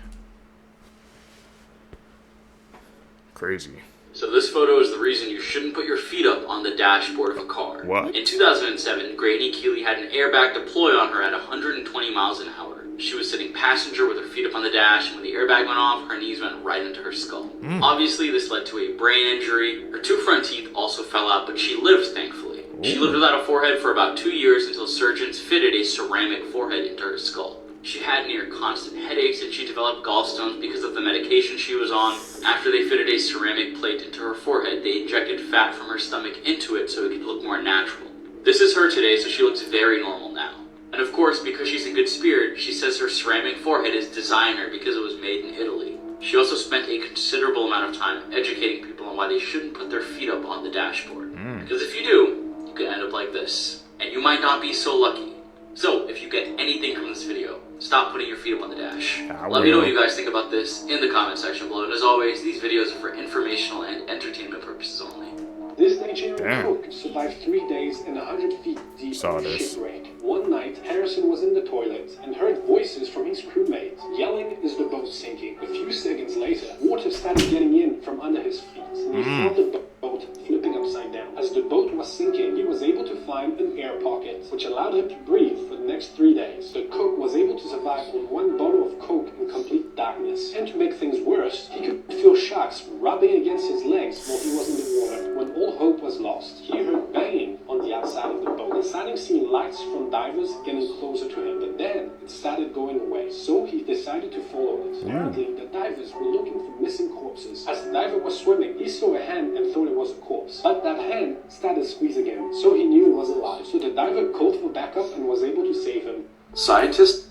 Crazy. So this photo is the reason you shouldn't put your feet up on the dashboard of a car. What? In 2007, Granny Keeley had an airbag deploy on her at 120 miles an hour. She was sitting passenger with her feet up on the dash, and when the airbag went off, her knees went right into her skull. Obviously, this led to a brain injury. Her 2 front teeth also fell out, but she lived, thankfully. She lived without a forehead for about 2 years until surgeons fitted a ceramic forehead into her skull. She had near constant headaches, and she developed gallstones because of the medication she was on. After they fitted a ceramic plate into her forehead, they injected fat from her stomach into it so it could look more natural. This is her today, so she looks very normal now. And of course, because she's in good spirit, she says her ceramic forehead is designer because it was made in Italy. She also spent a considerable amount of time educating people on why they shouldn't put their feet up on the dashboard. Because if you do, you could end up like this. And you might not be so lucky. So, if you get anything from this video, stop putting your feet up on the dash. Let me know what you guys think about this in the comment section below. And as always, these videos are for informational and entertainment purposes only. This Nigerian cook survived 3 days and 100 feet deep in a shipwreck. One night, Harrison was in the toilet and heard voices from his crewmates yelling as the boat sinking. A few seconds later, water started getting in from under his feet. He felt the boat flipping upside down. As the boat was sinking, he was able to find an air pocket, which allowed him to breathe for the next 3 days. The cook was able to survive on 1 bottle of Coke in complete darkness. And to make things worse, he could feel sharks rubbing against his legs while he was in the water. When all hope was lost, he heard banging on the outside of the boat and started seeing lights from divers getting closer to him. But then it started going away, so he decided to follow it. Apparently, the divers were looking for missing corpses. As the diver was swimming, he saw a hand and thought it was a corpse. But that hand started to squeeze again, so he knew it was alive. So the diver called for backup and was able to save him. Scientists.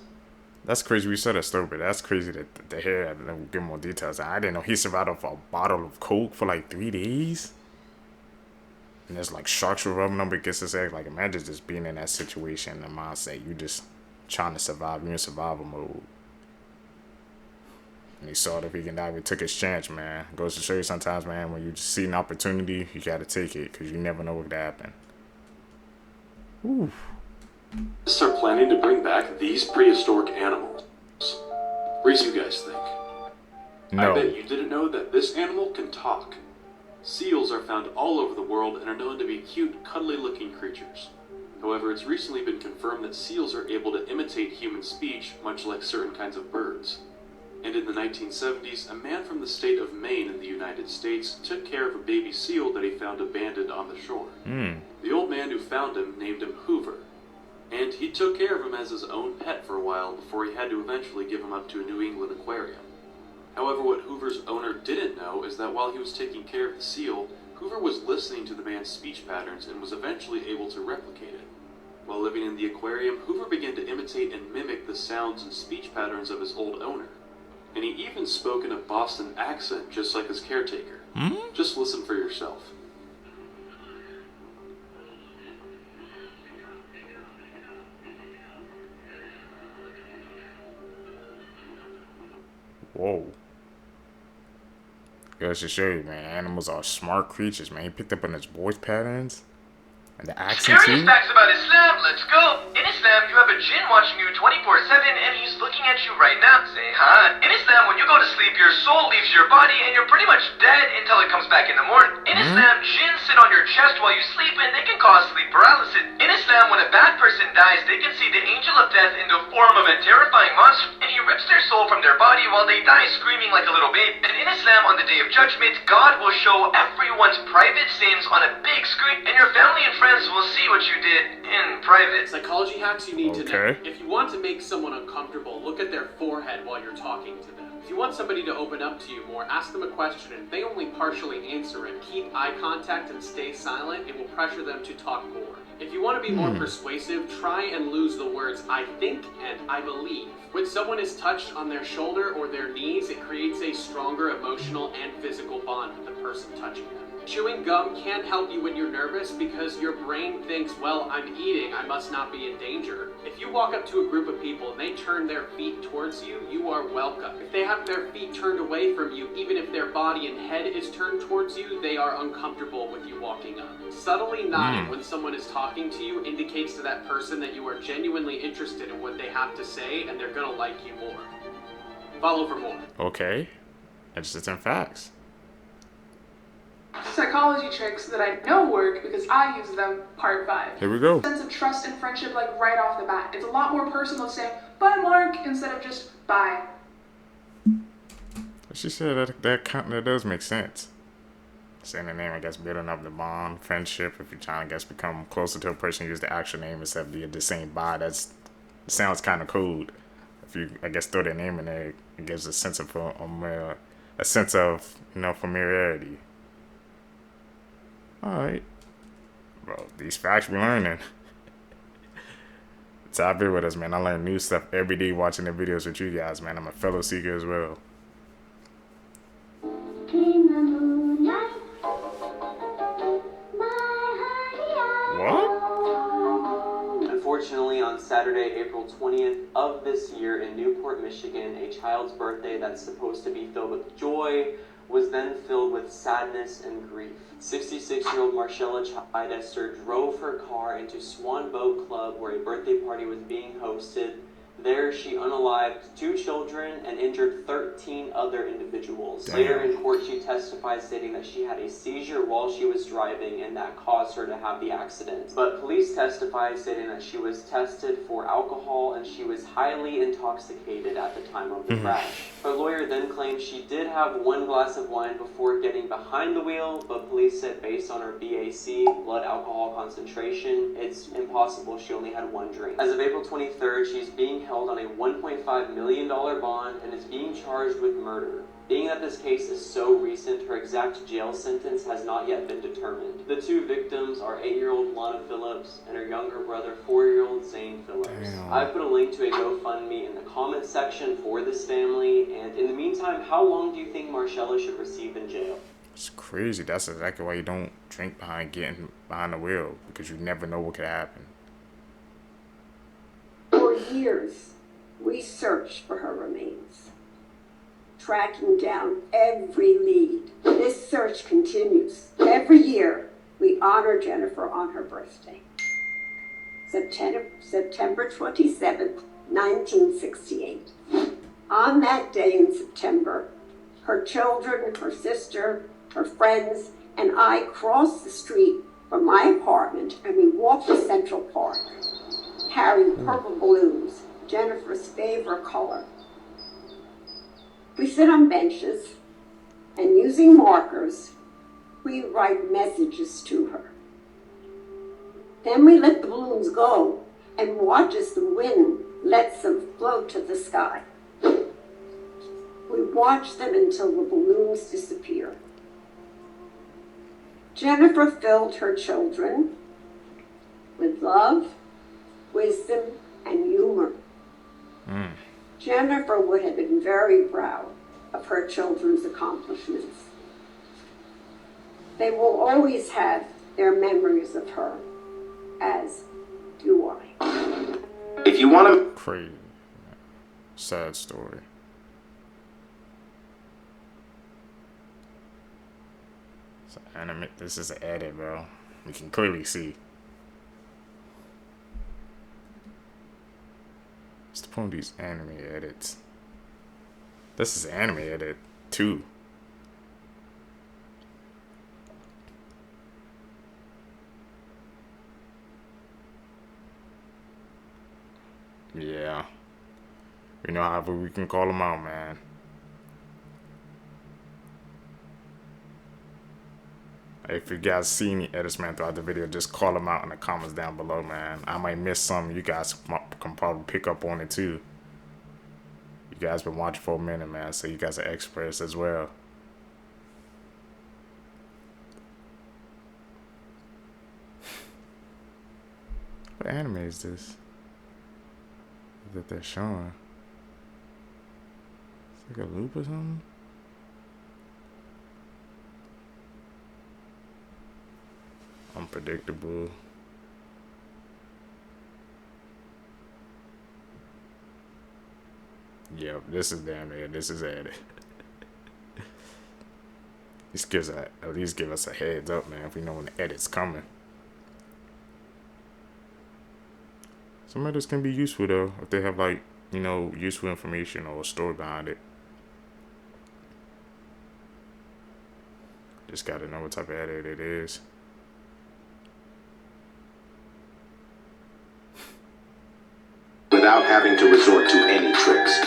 That's crazy. We said that story, but that's crazy that the hair. I didn't give more details. I didn't know he survived off a bottle of Coke for like 3 days. And there's like sharks were rubbing up against his egg. Like imagine just being in that situation. The mindset you just trying to survive. You're in survival mode. And he saw that he can dive. He took his chance, man. Goes to show you sometimes, man, when you just see an opportunity, you gotta take it because you never know what could happen. Ooh. Scientists are planning to bring back these prehistoric animals. What do you guys think? No. I bet you didn't know that this animal can talk. Seals are found all over the world and are known to be cute, cuddly-looking creatures. However, it's recently been confirmed that seals are able to imitate human speech, much like certain kinds of birds. And in the 1970s, a man from the state of Maine in the United States took care of a baby seal that he found abandoned on the shore. The old man who found him named him Hoover, and he took care of him as his own pet for a while before he had to eventually give him up to a New England aquarium. However, what Hoover's owner didn't know is that while he was taking care of the seal, Hoover was listening to the man's speech patterns and was eventually able to replicate it. While living in the aquarium, Hoover began to imitate and mimic the sounds and speech patterns of his old owner. And he even spoke in a Boston accent just like his caretaker. Just listen for yourself. Whoa. goes to show you, man, animals are smart creatures, man. He picked up on his voice patterns and the accent Scariest too. facts about Islam, let's go. In Islam, you have a jinn watching you 24/7 and he's looking at you right now. Say hi. In Islam, when you go to sleep, your soul leaves your body and you're pretty much dead until it comes back in the morning. In Islam, jinns sit on your chest while you sleep and they can cause sleep paralysis. In Islam, when a bad person dies, they can see the angel of death in the form of a terrifying monster and he rips their soul from their body while they die screaming like a little baby. And in Islam, on the Day of Judgment, God will show everyone's private sins on a big screen and your family and friends will see what you did in private. Psychology hacks you need to know. If you want to make someone uncomfortable, look at their forehead while you're talking to them. If you want somebody to open up to you more, ask them a question, and if they only partially answer it, keep eye contact and stay silent. It will pressure them to talk more. If you want to be more persuasive, try and lose the words I think and I believe. When someone is touched on their shoulder or their knees, it creates a stronger emotional and physical bond with the person touching them. Chewing gum can help you when you're nervous because your brain thinks, well, I'm eating, I must not be in danger. If you walk up to a group of people and they turn their feet towards you, you are welcome. If they have their feet turned away from you, even if their body and head is turned towards you, they are uncomfortable with you walking up. Subtly nodding when someone is talking to you indicates to that person that you are genuinely interested in what they have to say and they're gonna like you more. Follow for more. Okay. That's just in facts. Psychology tricks that I know work because I use them, part 5. Here we go. Sense of trust and friendship, like right off the bat. It's a lot more personal to say, bye Mark, instead of just bye. She said that does make sense. Saying the name, I guess, building up the bond, friendship. If you're trying to, I guess, become closer to a person, use the actual name instead of the same bye. That sounds kind of cool. If you, I guess, throw their name in there, it gives a sense of familiarity. Alright. Bro, these facts we're learning. Tap here with us, man. I learn new stuff every day watching the videos with you guys, man. I'm a fellow seeker as well. What? Unfortunately, on Saturday, April 20th of this year in Newport, Michigan, a child's birthday that's supposed to be filled with joy was then filled with sadness and grief. 66-year-old Marcella Chidester drove her car into Swan Boat Club where a birthday party was being hosted. There, she unalived 2 children and injured 13 other individuals. Damn. Later in court, she testified stating that she had a seizure while she was driving and that caused her to have the accident. But police testified stating that she was tested for alcohol and she was highly intoxicated at the time of the crash. Her lawyer then claimed she did have 1 glass of wine before getting behind the wheel, but police said based on her BAC, blood alcohol concentration, it's impossible she only had 1 drink. As of April 23rd, she's being held on a $1.5 million bond and is being charged with murder. Being that this case is so recent, her exact jail sentence has not yet been determined. The 2 victims are 8-year-old Lana Phillips and her younger brother, 4-year-old Zane Phillips. Damn. I've put a link to a GoFundMe in the comments section for this family, and in the meantime, how long do you think Marcella should receive in jail? It's crazy. That's exactly why you don't drink getting behind the wheel, because you never know what could happen. For years, we searched for her remains, tracking down every lead. This search continues. Every year, we honor Jennifer on her birthday. September 27th, 1968. On that day in September, her children, her sister, her friends, and I crossed the street from my apartment and we walked to Central Park, carrying purple balloons, Jennifer's favorite color. We sit on benches and using markers, we write messages to her. Then we let the balloons go and watch as the wind lets them float to the sky. We watch them until the balloons disappear. Jennifer filled her children with love, wisdom, and humor. Jennifer would have been very proud of her children's accomplishments. They will always have their memories of her, as do I. If you want to... Crazy. Sad story. So anime. This is an edit, bro. We can clearly see. What's the point of these anime edits? This is an anime edit too. Yeah. We know how we can call them out, man. If you guys see any edits, man, throughout the video, just call them out in the comments down below, man. I might miss some. You guys can probably pick up on it too. You guys been watching for a minute, man, so you guys are experts as well. What anime is this that they're showing? It's like a loop or something? Unpredictable. Yep, this is damn it. This is it. This gives at least give us a heads up, man, if we know when the edit's coming. Some edits can be useful though, if they have like, you know, useful information or a story behind it. Just gotta know what type of edit it is. Without having to resort to any tricks.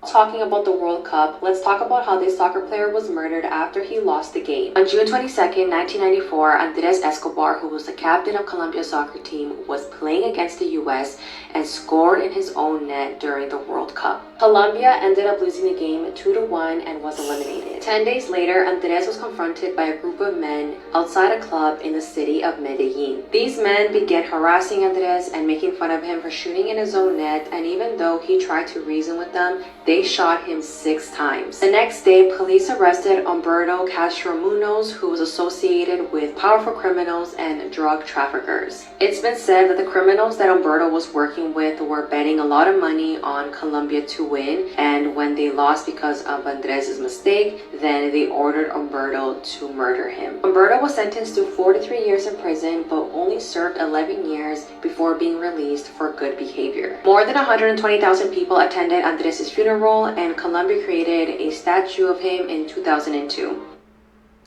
Talking about the World Cup, let's talk about how this soccer player was murdered after he lost the game. On June 22nd, 1994, Andres Escobar, who was the captain of Colombia's soccer team, was playing against the US and scored in his own net during the World Cup. Colombia ended up losing the game 2-1 and was eliminated. 10 days later, Andres was confronted by a group of men outside a club in the city of Medellin. These men began harassing Andres and making fun of him for shooting in his own net, and even though he tried to reason with them, they shot him 6 times. The next day, police arrested Humberto Castro Munoz, who was associated with powerful criminals and drug traffickers. It's been said that the criminals that Humberto was working with were betting a lot of money on Colombia to win, and when they lost because of Andres' mistake, then they ordered Humberto to murder him. Humberto was sentenced to 43 years in prison, but only served 11 years before being released for good behavior. More than 120,000 people attended Andres' funeral, and Colombia created a statue of him in 2002.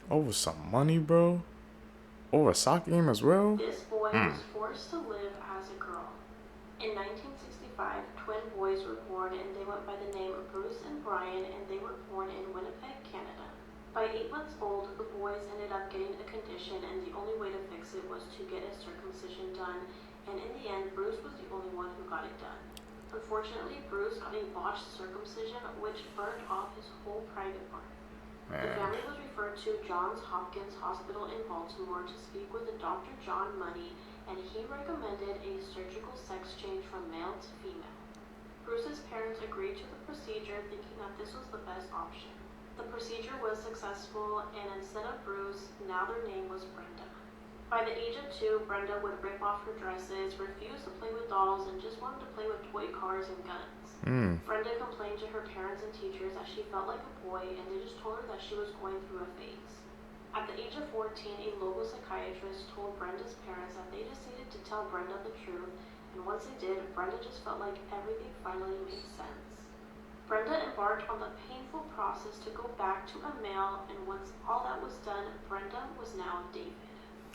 Over some money, bro? Over a soccer game as well? This boy was forced to live as a girl. In 1965, twin boys were born, and they went by the name of Bruce and Brian, and they were born in Winnipeg, Canada. By 8 months old, the boys ended up getting a condition, and the only way to fix it was to get a circumcision done, and in the end, Bruce was the only one who got it done. Unfortunately, Bruce got a botched circumcision, which burned off his whole private part. The family was referred to Johns Hopkins Hospital in Baltimore to speak with a Dr. John Money, and he recommended a surgical sex change from male to female. Bruce's parents agreed to the procedure, thinking that this was the best option. The procedure was successful, and instead of Bruce, now their name was Brenda. By the age of 2, Brenda would rip off her dresses, refuse to play with dolls, and just wanted to play with toy cars and guns. Brenda complained to her parents and teachers that she felt like a boy, and they just told her that she was going through a phase. At the age of 14, a local psychiatrist told Brenda's parents that they just needed to tell Brenda the truth, and once they did, Brenda just felt like everything finally made sense. Brenda embarked on the painful process to go back to a male, and once all that was done, Brenda was now David.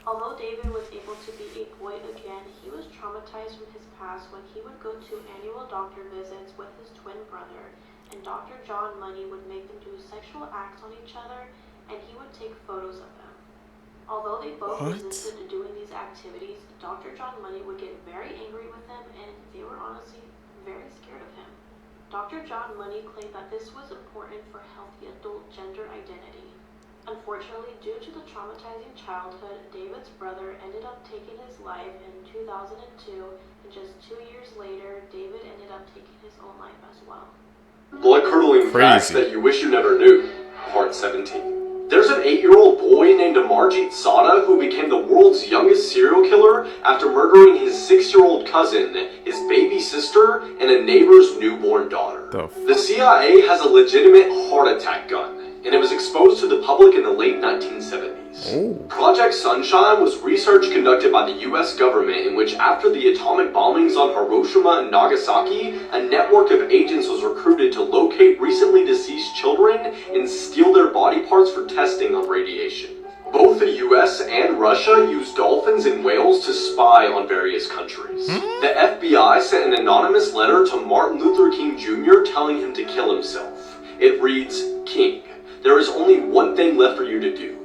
Although David was able to be a boy again, he was traumatized from his past when he would go to annual doctor visits with his twin brother, and Dr. John Money would make them do sexual acts on each other, and he would take photos of them. Although they both resisted doing these activities, Dr. John Money would get very angry with them, and they were honestly very scared of him. Dr. John Money claimed that this was important for healthy adult gender identity. Unfortunately, due to the traumatizing childhood, David's brother ended up taking his life in 2002, and just 2 years later, David ended up taking his own life as well. Blood-curdling facts that you wish you never knew, Part 17. There's an 8-year-old boy named Amarjit Sada who became the world's youngest serial killer after murdering his 6-year-old cousin, his baby sister, and a neighbor's newborn daughter. The CIA has a legitimate heart attack gun, and it was exposed to the public in the late 1970s. Project Sunshine was research conducted by the US government in which, after the atomic bombings on Hiroshima and Nagasaki, a network of agents was recruited to locate recently deceased children and steal their body parts for testing on radiation. Both the US and Russia used dolphins and whales to spy on various countries. The FBI sent an anonymous letter to Martin Luther King Jr. telling him to kill himself. It reads, "King, there is only one thing left for you to do.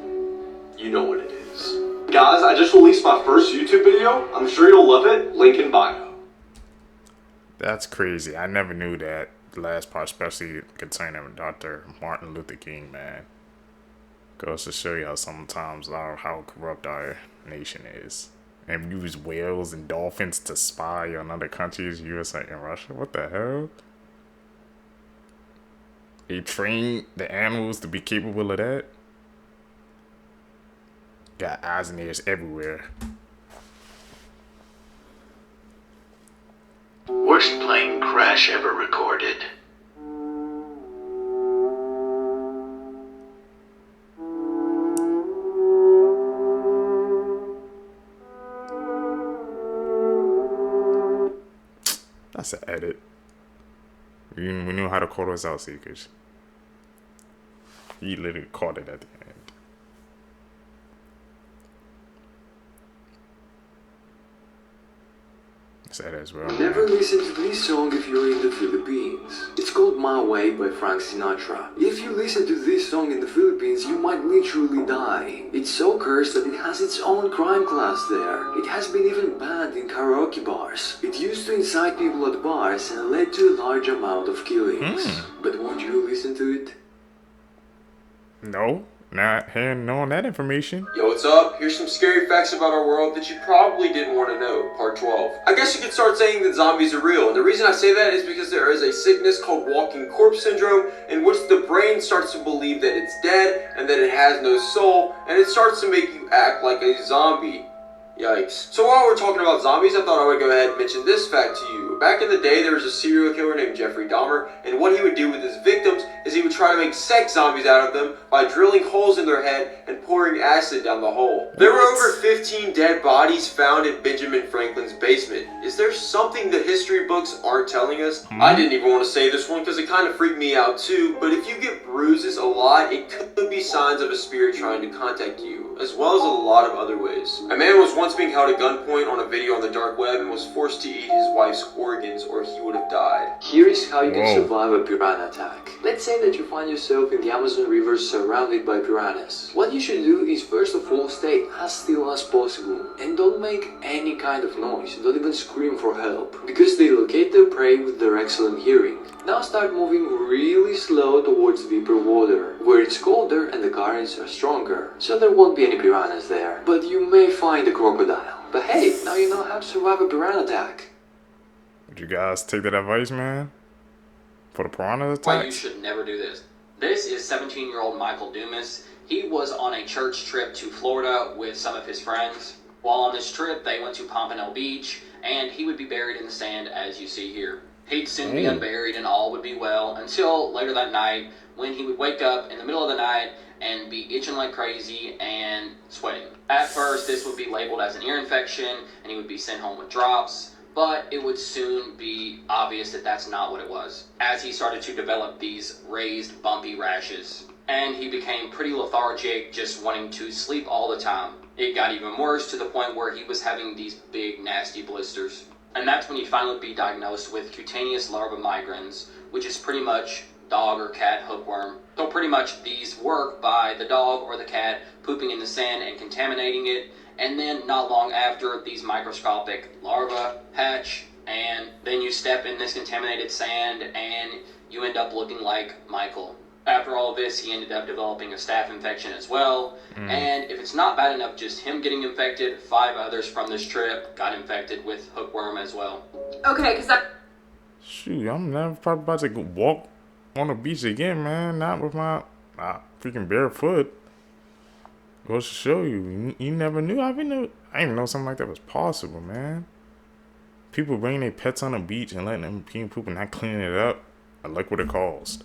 You know what it is." Guys, I just released my first YouTube video. I'm sure you'll love it. Link in bio. That's crazy. I never knew that. The last part, especially concerning Dr. Martin Luther King, man. Goes to show y'all sometimes how corrupt our nation is. And use whales and dolphins to spy on other countries, USA and Russia. What the hell? They train the animals to be capable of that? Got eyes and ears everywhere. Worst plane crash ever recorded. That's an edit. We knew how to call those out, seekers. He literally caught it at the end. Sad as well. Never listen to this song if you're in the Philippines. It's called My Way by Frank Sinatra. If you listen to this song in the Philippines, you might literally die. It's so cursed that it has its own crime class there. It has been even banned in karaoke bars. It used to incite people at bars and led to a large amount of killings. But won't you listen to it? No, not hearing knowing that information. Yo, what's up? Here's some scary facts about our world that you probably didn't want to know. Part 12. I guess you could start saying that zombies are real, and the reason I say that is because there is a sickness called walking corpse syndrome, in which the brain starts to believe that it's dead and that it has no soul, and it starts to make you act like a zombie. Yikes. So while we're talking about zombies, I thought I would go ahead and mention this fact to you. Back in the day, there was a serial killer named Jeffrey Dahmer, and what he would do with his victims is he would try to make sex zombies out of them by drilling holes in their head and pouring acid down the hole. There were over 15 dead bodies found in Benjamin Franklin's basement. Is there something the history books aren't telling us? I didn't even want to say this one because it kind of freaked me out too, but if you get bruises a lot, it could be signs of a spirit trying to contact you, as well as a lot of other ways. A man was once being held at gunpoint on a video on the dark web and was forced to eat his wife's organs or he would have died. Here is how you can survive a piranha attack. Let's say that you find yourself in the Amazon River surrounded by piranhas. What you should do is first of all stay as still as possible and don't make any kind of noise. Don't even scream for help, because they locate their prey with their excellent hearing. Now start moving really slow towards deeper water, where it's colder and the currents are stronger, so there won't be any piranhas there. But you may find a crocodile. But hey, now you know how to survive a piranha attack. Would you guys take that advice, man? For the piranha Why attack? you should never do this. This is 17-year-old Michael Dumas. He was on a church trip to Florida with some of his friends. While on this trip, they went to Pompano Beach, and he would be buried in the sand as you see here. He'd soon be unburied and all would be well until later that night when he would wake up in the middle of the night and be itching like crazy and sweating. At first, this would be labeled as an ear infection and he would be sent home with drops, but it would soon be obvious that that's not what it was, as he started to develop these raised bumpy rashes. And he became pretty lethargic, just wanting to sleep all the time. It got even worse to the point where he was having these big nasty blisters. And that's when he'd finally be diagnosed with cutaneous larva migrans, which is pretty much dog or cat hookworm. So pretty much these work by the dog or the cat pooping in the sand and contaminating it, and then not long after, these microscopic larvae hatch, and then you step in this contaminated sand and you end up looking like Michael. After all of this, he ended up developing a staph infection as well, and if it's not bad enough just him getting infected, 5 others from this trip got infected with hookworm as well. Okay, because that... Shoot, I'm never probably about to go walk on the beach again, man. Not with my freaking bare foot. Goes to show you, you never knew. I didn't even know something like that was possible, man. People bring their pets on the beach and letting them pee and poop and not cleaning it up. And look what it caused.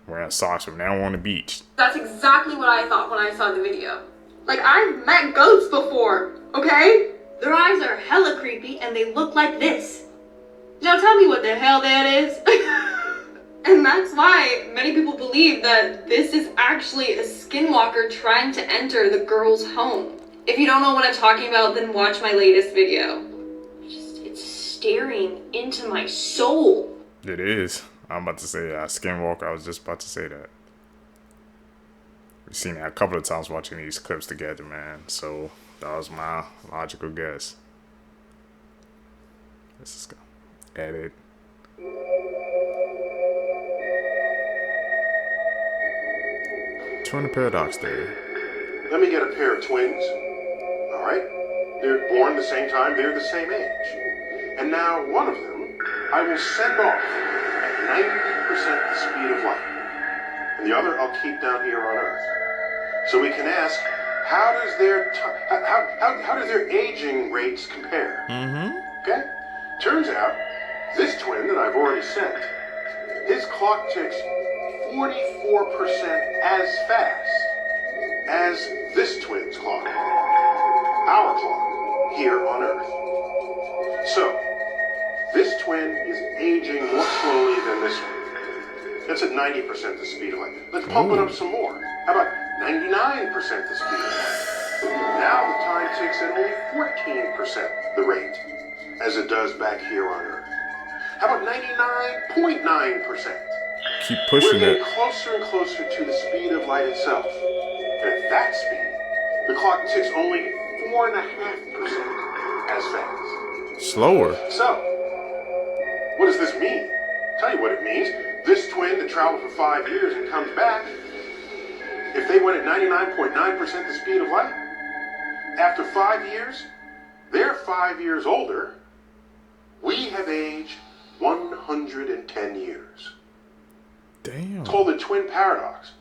Wearing socks from now on the beach. That's exactly what I thought when I saw the video. Like, I've met goats before, okay? Their eyes are hella creepy and they look like this. Now tell me what the hell that is. And that's why many people believe that this is actually a skinwalker trying to enter the girl's home. If you don't know what I'm talking about, then watch my latest video. It's staring into my soul. It is. I'm about to say skinwalker. I was just about to say that. We've seen that a couple of times watching these clips together, man. So that was my logical guess. Let's just go. Edit. Twin paradox there. Let me get a pair of twins. All right? They're born the same time, they're the same age. And now one of them I will send off at 90% the speed of light. And the other I'll keep down here on Earth. So we can ask, how does their aging rates compare? Okay? Turns out, this twin that I've already sent, his clock ticks 44% as fast as this twin's clock, our clock, here on Earth. So, this twin is aging more slowly than this one. That's at 90% the speed of light. Let's pump it up some more. How about 99% the speed of light? Now the time ticks at only 14% the rate, as it does back here on Earth. How about 99.9%? Keep pushing We're getting it. closer and closer to the speed of light itself. And at that speed, the clock ticks only 4.5% as fast. Slower. So, what does this mean? Tell you what it means. This twin that traveled for 5 years and comes back, if they went at 99.9% the speed of light, after 5 years, they're 5 years older. We have aged 110 years. Damn. It's called the twin paradox.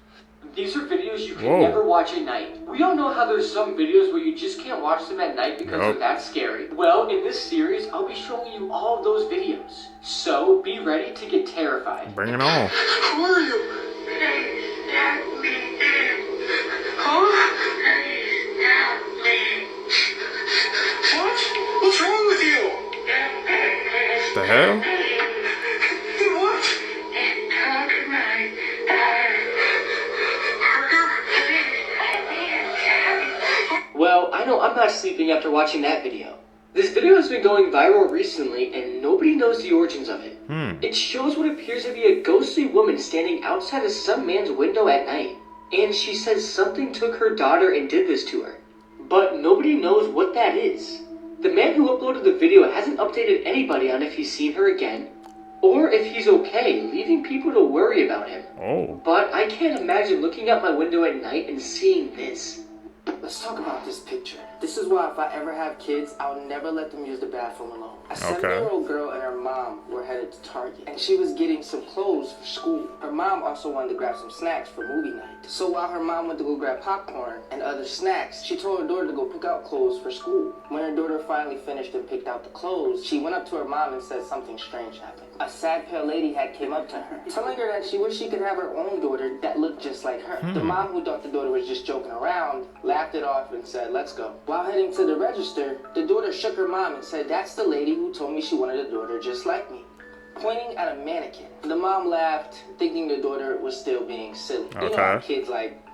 These are videos you can never watch at night. We all know how there's some videos where you just can't watch them at night because they're that scary. Well, in this series, I'll be showing you all of those videos. So, be ready to get terrified. Bring it on. Who are you? What? What's wrong with you? The hell? Well, I know I'm not sleeping after watching that video. This video has been going viral recently and nobody knows the origins of it. It shows what appears to be a ghostly woman standing outside of some man's window at night. And she says something took her daughter and did this to her. But nobody knows what that is. The man who uploaded the video hasn't updated anybody on if he's seen her again, or if he's okay, leaving people to worry about him. But I can't imagine looking out my window at night and seeing this. Let's talk about this picture. This is why if I ever have kids, I'll never let them use the bathroom alone. A 7-year-old girl and her mom were headed to Target, and she was getting some clothes for school. Her mom also wanted to grab some snacks for movie night. So while her mom went to go grab popcorn and other snacks, she told her daughter to go pick out clothes for school. When her daughter finally finished and picked out the clothes, she went up to her mom and said something strange happened. A sad pale lady had came up to her, telling her that she wished she could have her own daughter that looked just like her. The mom, who thought the daughter was just joking around, laughed it off and said, "Let's go." While heading to the register, the daughter shook her mom and said, "That's the lady who told me she wanted a daughter just like me," pointing at a mannequin. The mom laughed, thinking the daughter was still being silly. You know how kids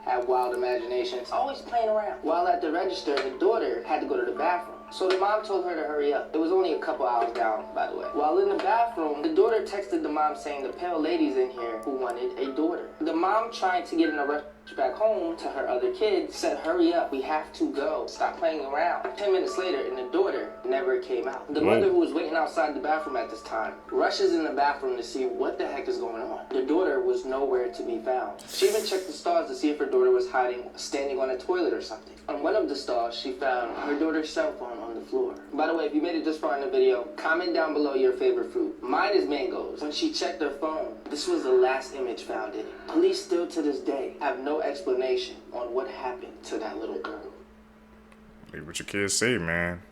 have wild imaginations, always playing around. While at the register, the daughter had to go to the bathroom. So the mom told her to hurry up. It was only a couple hours down, by the way. While in the bathroom, the daughter texted the mom saying the pale lady's in here who wanted a daughter. The mom, trying to get in a rush back home to her other kids, said, "Hurry up, we have to go. Stop playing around." 10 minutes later, and the daughter never came out. The mother, who was waiting outside the bathroom at this time, rushes in the bathroom to see what the heck is going on. The daughter was nowhere to be found. She even checked the stalls to see if her daughter was hiding, standing on a toilet or something. On one of the stalls, she found her daughter's cell phone on the floor. By the way, if you made it this far in the video, comment down below your favorite fruit. Mine is mangoes. When she checked her phone, this was the last image found in it. Police still to this day have no explanation on what happened to that little girl. Like what your kids say, man.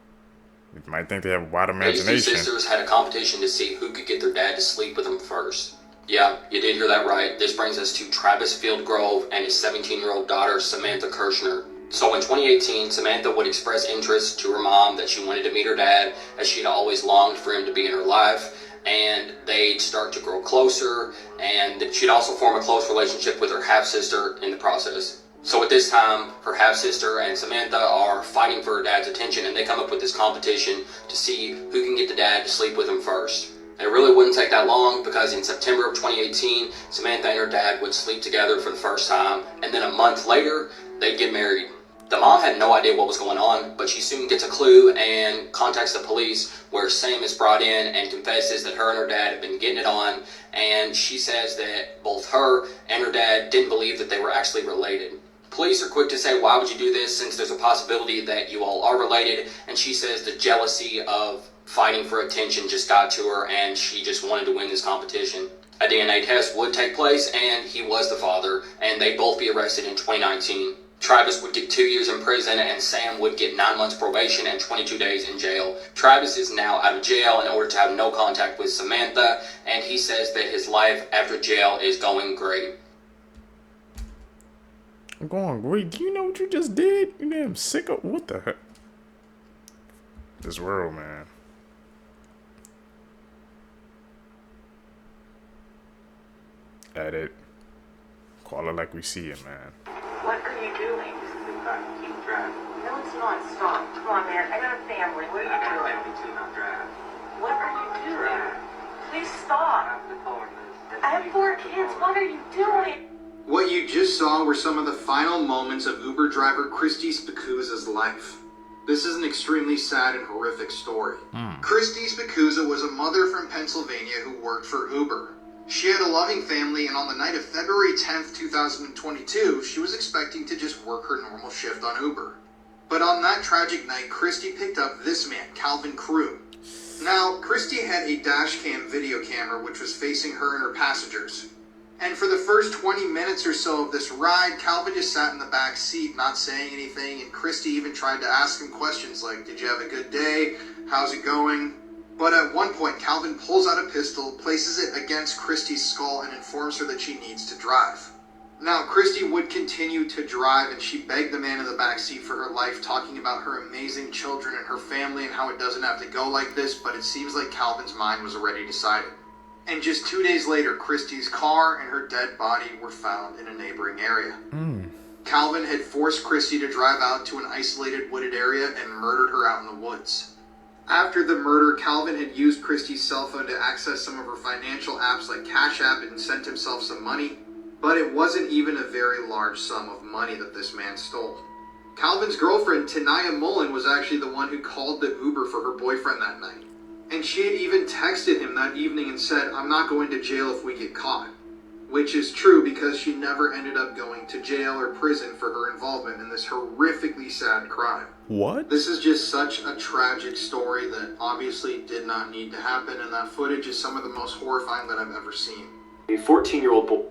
You might think they have a wide These imagination. two sisters had a competition to see who could get their dad to sleep with them first. Yeah, you did hear that right. This brings us to Travis Fieldgrove and his 17-year-old daughter, Samantha Kirshner. So in 2018, Samantha would express interest to her mom that she wanted to meet her dad, as she had always longed for him to be in her life, and they'd start to grow closer, and she'd also form a close relationship with her half-sister in the process. So at this time, her half-sister and Samantha are fighting for her dad's attention, and they come up with this competition to see who can get the dad to sleep with him first. It really wouldn't take that long, because in September of 2018, Samantha and her dad would sleep together for the first time, and then a month later, they'd get married. The mom had no idea what was going on, but she soon gets a clue and contacts the police, where Sam is brought in and confesses that her and her dad have been getting it on, and she says that both her and her dad didn't believe that they were actually related. Police are quick to say, why would you do this, since there's a possibility that you all are related, and she says the jealousy of fighting for attention just got to her, and she just wanted to win this competition. A DNA test would take place, and he was the father, and they'd both be arrested in 2019. Travis would get 2 years in prison, and Sam would get 9 months probation and 22 days in jail. Travis is now out of jail in order to have no contact with Samantha, and he says that his life after jail is going great. I'm going great. Do you know what you just did? You damn sicko. What the heck? This world, man. Edit. Call it like we see it, man. What are you doing? Keep driving. No, it's not. Stop. Come on, man. I got a family. What are you doing? I got a family too. Now drive. What are you doing? Please stop. I have 4 kids. What are you doing? What you just saw were some of the final moments of Uber driver Christy Spicuzza's life. This is an extremely sad and horrific story. Christy Spicuzza was a mother from Pennsylvania who worked for Uber. She had a loving family, and on the night of February 10th, 2022, she was expecting to just work her normal shift on Uber. But on that tragic night, Christy picked up this man, Calvin Crew. Now, Christy had a dash cam video camera which was facing her and her passengers. And for the first 20 minutes or so of this ride, Calvin just sat in the back seat not saying anything, and Christy even tried to ask him questions like, did you have a good day? How's it going? But at one point, Calvin pulls out a pistol, places it against Christy's skull, and informs her that she needs to drive. Now, Christy would continue to drive, and she begged the man in the back seat for her life, talking about her amazing children and her family and how it doesn't have to go like this, but it seems like Calvin's mind was already decided. And just 2 days later, Christy's car and her dead body were found in a neighboring area. Calvin had forced Christy to drive out to an isolated wooded area and murdered her out in the woods. After the murder, Calvin had used Christy's cell phone to access some of her financial apps like Cash App and sent himself some money, but it wasn't even a very large sum of money that this man stole. Calvin's girlfriend, Tanaya Mullen, was actually the one who called the Uber for her boyfriend that night. And she had even texted him that evening and said, I'm not going to jail if we get caught. Which is true because she never ended up going to jail or prison for her involvement in this horrifically sad crime. What? This is just such a tragic story that obviously did not need to happen, and that footage is some of the most horrifying that I've ever seen. A 14-year-old boy.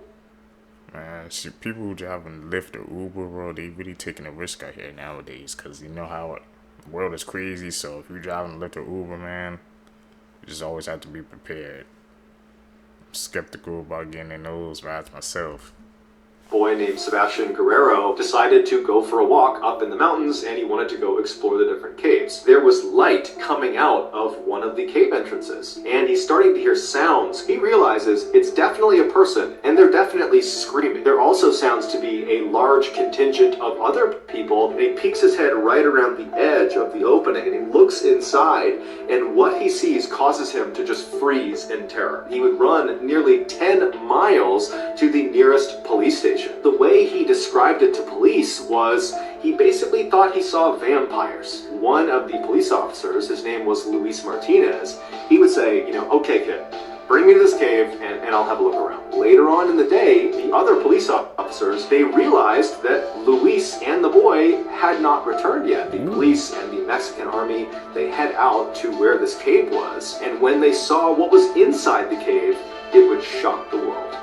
Man, see, people who driving Lyft or Uber, bro, they really taking a risk out here nowadays, because you know how the world is crazy. So if you're driving Lyft or Uber, man, you just always have to be prepared. I'm skeptical about getting in those rides myself. Boy named Sebastian Guerrero decided to go for a walk up in the mountains, and he wanted to go explore the different caves. There was light coming out of one of the cave entrances, and he's starting to hear sounds. He realizes it's definitely a person, and they're definitely screaming. There also sounds to be a large contingent of other people, and he peeks his head right around the edge of the opening, and he looks inside, and what he sees causes him to just freeze in terror. He would run nearly 10 miles to the nearest police station. The way he described it to police was he basically thought he saw vampires. One of the police officers, his name was Luis Martinez, he would say, okay kid, Bring me to this cave and I'll have a look around. Later on in the day, the other police officers, they realized that Luis and the boy had not returned yet. The police and the Mexican army, they head out to where this cave was, and when they saw what was inside the cave, it would shock the world.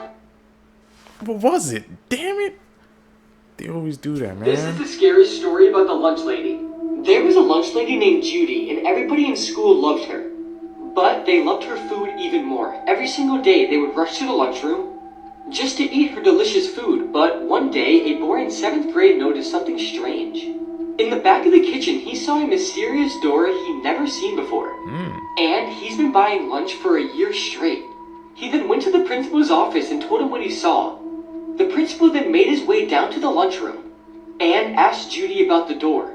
What was it? Damn it. They always do that, man. This is the scariest story about the lunch lady. There was a lunch lady named Judy, and everybody in school loved her. But they loved her food even more. Every single day, they would rush to the lunchroom just to eat her delicious food. But one day, a boy in 7th grade noticed something strange. In the back of the kitchen, he saw a mysterious door he'd never seen before. And he's been buying lunch for a year straight. He then went to the principal's office and told him what he saw. The principal then made his way down to the lunchroom and asked Judy about the door.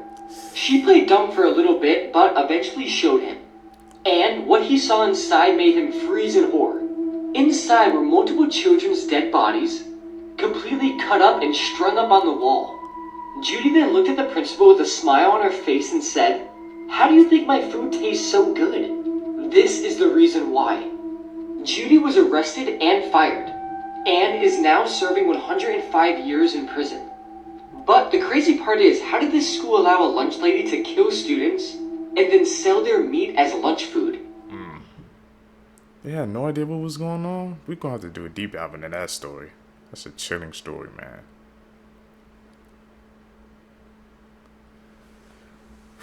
She played dumb for a little bit, but eventually showed him. And what he saw inside made him freeze in horror. Inside were multiple children's dead bodies, completely cut up and strung up on the wall. Judy then looked at the principal with a smile on her face and said, "How do you think my food tastes so good?" This is the reason why. Judy was arrested and fired, and is now serving 105 years in prison. But the crazy part is, how did this school allow a lunch lady to kill students and then sell their meat as lunch food? They had no idea what was going on. We're gonna have to do a deep dive into that story. That's a chilling story, man.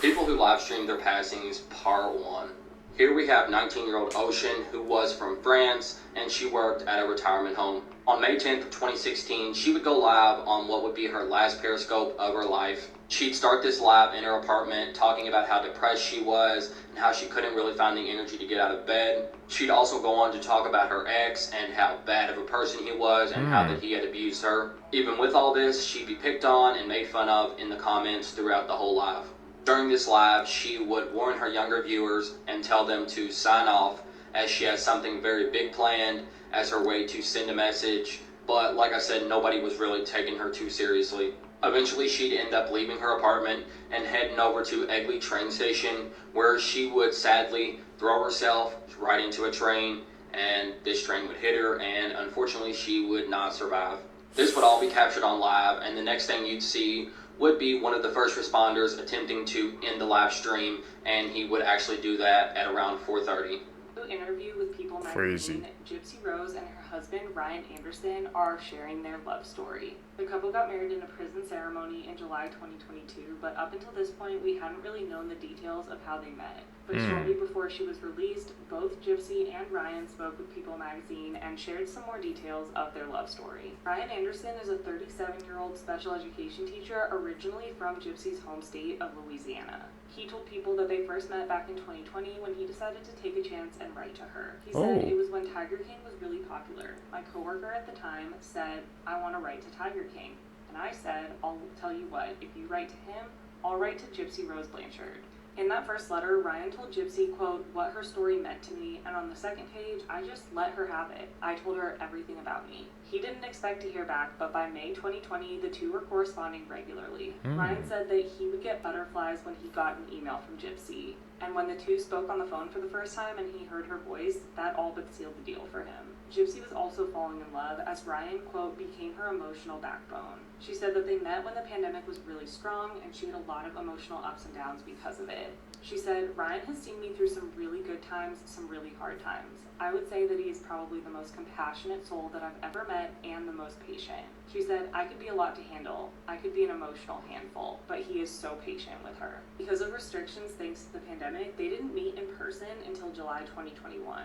People who live streamed their passings, part 1. Here we have 19-year-old Ocean, who was from France, and she worked at a retirement home. On May 10th of 2016, she would go live on what would be her last Periscope of her life. She'd start this live in her apartment, talking about how depressed she was and how she couldn't really find the energy to get out of bed. She'd also go on to talk about her ex and how bad of a person he was and how that he had abused her. Even with all this, she'd be picked on and made fun of in the comments throughout the whole live. During this live, she would warn her younger viewers and tell them to sign off, as she has something very big planned as her way to send a message. But like I said, nobody was really taking her too seriously. Eventually, she'd end up leaving her apartment and heading over to Egley train station, where she would sadly throw herself right into a train, and this train would hit her, and unfortunately, she would not survive. This would all be captured on live, and the next thing you'd see would be one of the first responders attempting to end the live stream, and he would actually do that at around 4:30. Interview with People magazine, Gypsy Rose and her husband Ryan Anderson are sharing their love story. The couple got married in a prison ceremony in July 2022, but up until this point we hadn't really known the details of how they met. But shortly before she was released, both Gypsy and Ryan spoke with People magazine and shared some more details of their love story. Ryan Anderson is a 37-year-old special education teacher originally from Gypsy's home state of Louisiana. He told People that they first met back in 2020 when he decided to take a chance and write to her. He said, "It was when Tiger King was really popular. My coworker at the time said, 'I want to write to Tiger King.' And I said, 'I'll tell you what, if you write to him, I'll write to Gypsy Rose Blanchard.'" In that first letter, Ryan told Gypsy, quote, "what her story meant to me, and on the second page, I just let her have it. I told her everything about me." He didn't expect to hear back, but by May 2020, the two were corresponding regularly. Ryan said that he would get butterflies when he got an email from Gypsy. And when the two spoke on the phone for the first time and he heard her voice, that all but sealed the deal for him. Gypsy was also falling in love as Ryan, quote, became her emotional backbone. She said that they met when the pandemic was really strong and she had a lot of emotional ups and downs because of it. She said, "Ryan has seen me through some really good times, some really hard times. I would say that he is probably the most compassionate soul that I've ever met and the most patient." She said, "I could be a lot to handle. I could be an emotional handful, but he is so patient with her." Because of restrictions thanks to the pandemic, they didn't meet in person until July 2021.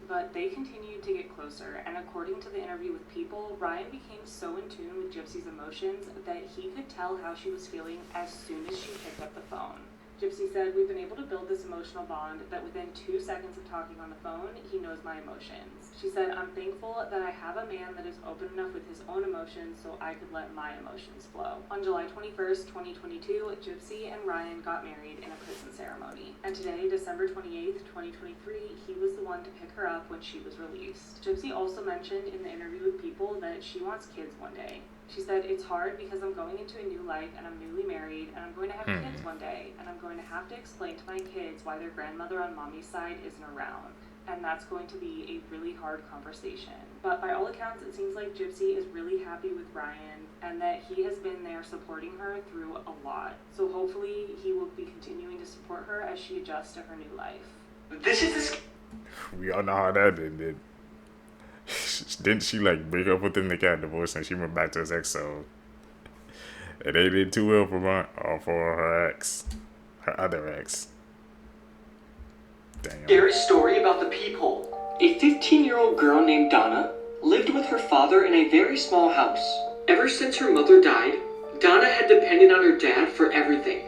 But they continued to get closer, and according to the interview with People, Ryan became so in tune with Gypsy's emotions that he could tell how she was feeling as soon as she picked up the phone. Gypsy said, "We've been able to build this emotional bond that within 2 seconds of talking on the phone, he knows my emotions." She said, "I'm thankful that I have a man that is open enough with his own emotions so I could let my emotions flow." On July 21st, 2022, Gypsy and Ryan got married in a prison ceremony. And today, December 28th, 2023, he was the one to pick her up when she was released. Gypsy also mentioned in the interview with People that she wants kids one day. She said, "It's hard because I'm going into a new life and I'm newly married and I'm going to have kids one day and I'm going to have to explain to my kids why their grandmother on mommy's side isn't around. and that's going to be a really hard conversation. But by all accounts, it seems like Gypsy is really happy with Ryan and that he has been there supporting her through a lot. So hopefully he will be continuing to support her as she adjusts to her new life. We all know how that ended. Didn't she like break up with him? They got divorced and she went back to his ex, so it did too well for her ex. Her other ex. Damn. Scary story about the peephole. A 15-year-old girl named Donna lived with her father in a very small house. Ever since her mother died, Donna had depended on her dad for everything.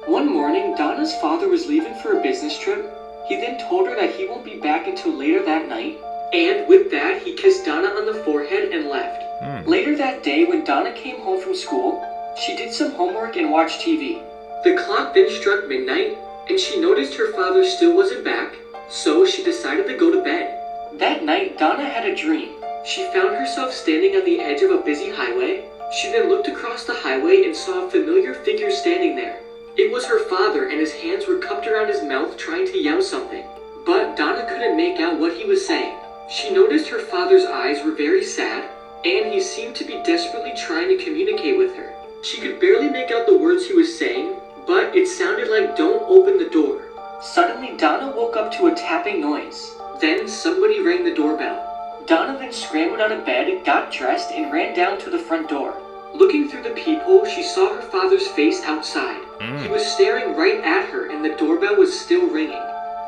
One morning, Donna's father was leaving for a business trip. He then told her that he won't be back until later that night, and with that, he kissed Donna on the forehead and left. Later that day, when Donna came home from school, she did some homework and watched TV. The clock then struck midnight, and she noticed her father still wasn't back, so she decided to go to bed. That night, Donna had a dream. She found herself standing on the edge of a busy highway. She then looked across the highway and saw a familiar figure standing there. It was her father, and his hands were cupped around his mouth trying to yell something. But Donna couldn't make out what he was saying. She noticed her father's eyes were very sad, and he seemed to be desperately trying to communicate with her. She could barely make out the words he was saying, but it sounded like "don't open the door." Suddenly, Donna woke up to a tapping noise. Then somebody rang the doorbell. Donna then scrambled out of bed, got dressed, and ran down to the front door. Looking through the peephole, she saw her father's face outside. He was staring right at her, and the doorbell was still ringing.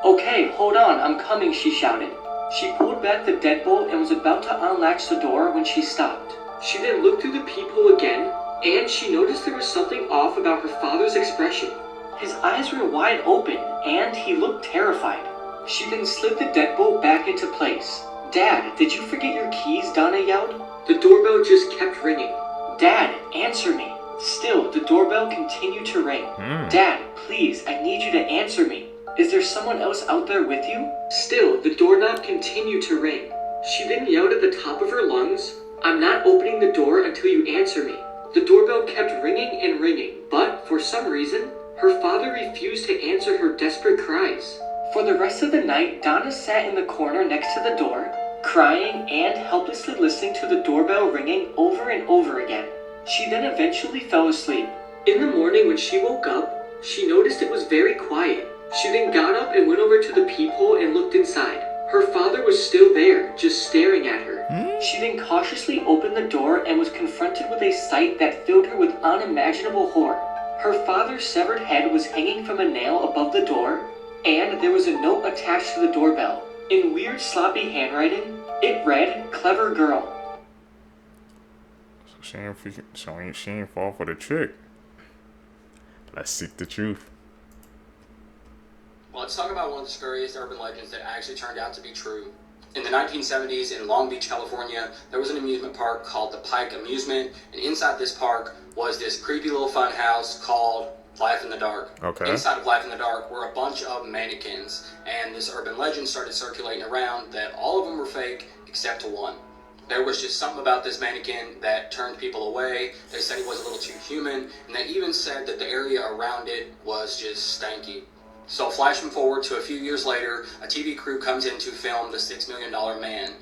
"Okay, hold on, I'm coming," she shouted. She pulled back the deadbolt and was about to unlatch the door when she stopped. She then looked through the peephole again, and she noticed there was something off about her father's expression. His eyes were wide open, and he looked terrified. She then slid the deadbolt back into place. "Dad, did you forget your keys?" Donna yelled. The doorbell just kept ringing. "Dad, answer me." Still, the doorbell continued to ring. "Dad, please, I need you to answer me. Is there someone else out there with you?" Still, the doorknob continued to ring. She then yelled at the top of her lungs, "I'm not opening the door until you answer me." The doorbell kept ringing and ringing, but for some reason, her father refused to answer her desperate cries. For the rest of the night, Donna sat in the corner next to the door, crying and helplessly listening to the doorbell ringing over and over again. She then eventually fell asleep. In the morning when she woke up, she noticed it was very quiet. She then got up and went over to the peephole and looked inside. Her father was still there, just staring at her. She then cautiously opened the door and was confronted with a sight that filled her with unimaginable horror. Her father's severed head was hanging from a nail above the door, and there was a note attached to the doorbell. In weird sloppy handwriting, it read, "Clever girl." So she ain't fall for the trick. Let's seek the truth. Well, let's talk about one of the scariest urban legends that actually turned out to be true. In the 1970s in Long Beach, California, there was an amusement park called the Pike Amusement, and inside this park was this creepy little fun house called Life in the Dark. Okay. Inside of Life in the Dark were a bunch of mannequins, and this urban legend started circulating around that all of them were fake except one. There was just something about this mannequin that turned people away. They said he was a little too human, and they even said that the area around it was just stanky. So flashing forward to a few years later, a TV crew comes in to film The $6 Million Man,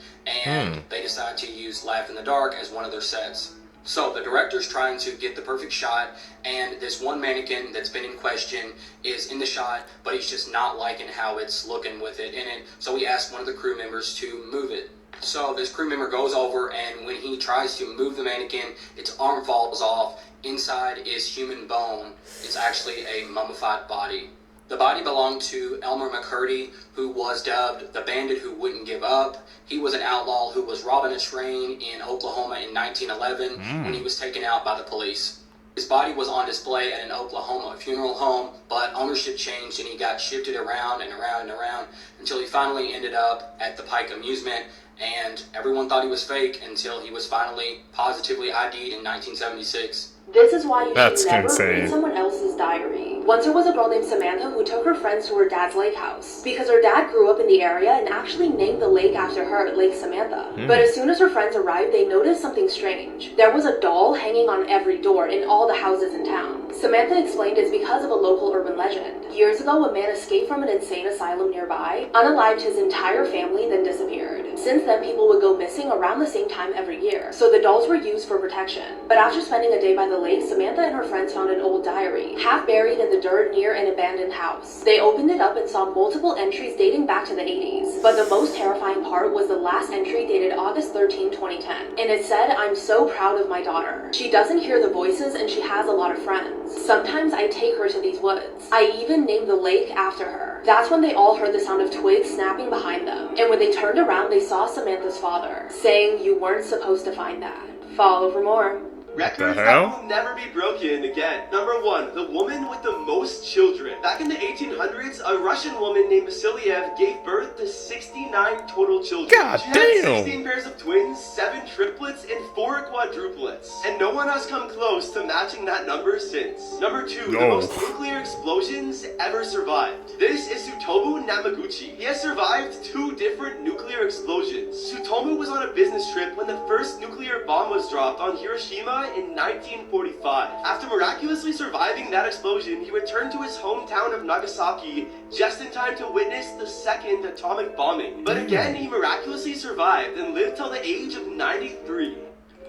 and they decide to use Laugh in the Dark as one of their sets. So the director's trying to get the perfect shot, and this one mannequin that's been in question is in the shot, but he's just not liking how it's looking with it in it. So he asked one of the crew members to move it. So this crew member goes over, and when he tries to move the mannequin, its arm falls off. Inside is human bone. It's actually a mummified body. The body belonged to Elmer McCurdy, who was dubbed the bandit who wouldn't give up. He was an outlaw who was robbing a train in Oklahoma in 1911 when he was taken out by the police. His body was on display at an Oklahoma funeral home, but ownership changed and he got shifted around and around and around until he finally ended up at the Pike Amusement, and everyone thought he was fake until he was finally positively ID'd in 1976. This is why you That's should never insane. read someone else's diary. thing. Once there was a girl named Samantha who took her friends to her dad's lake house because her dad grew up in the area and actually named the lake after her, Lake Samantha. But as soon as her friends arrived, they noticed something strange. There was a doll hanging on every door in all the houses in town. Samantha explained it's because of a local urban legend. Years ago, a man escaped from an insane asylum nearby, unalived his entire family, then disappeared. Since then, people would go missing around the same time every year, so the dolls were used for protection. But after spending a day by the lake, Samantha and her friends found an old diary, half buried in the dirt near an abandoned house. They opened it up and saw multiple entries dating back to the 80s, but the most terrifying part was the last entry dated August 13, 2010. And it said, "I'm so proud of my daughter. She doesn't hear the voices and she has a lot of friends. Sometimes I take her to these woods. I even named the lake after her." That's when they all heard the sound of twigs snapping behind them, and when they turned around, they saw Samantha's father, saying, "You weren't supposed to find that. Follow for more." Records that will never be broken again. Number 1, the woman with the most children. Back in the 1800s, a Russian woman named Miscellaneous gave birth to 69 total children. She had 16 pairs of twins, 7 triplets, and 4 quadruplets. And no one has come close to matching that number since. Number 2, the most nuclear explosions ever survived. This is Tsutomu Namaguchi. He has survived 2 different nuclear explosions. Tsutomu was on a business trip when the first nuclear bomb was dropped on Hiroshima in 1945. After miraculously surviving that explosion, he returned to his hometown of Nagasaki just in time to witness the second atomic bombing. But again, he miraculously survived and lived till the age of 93.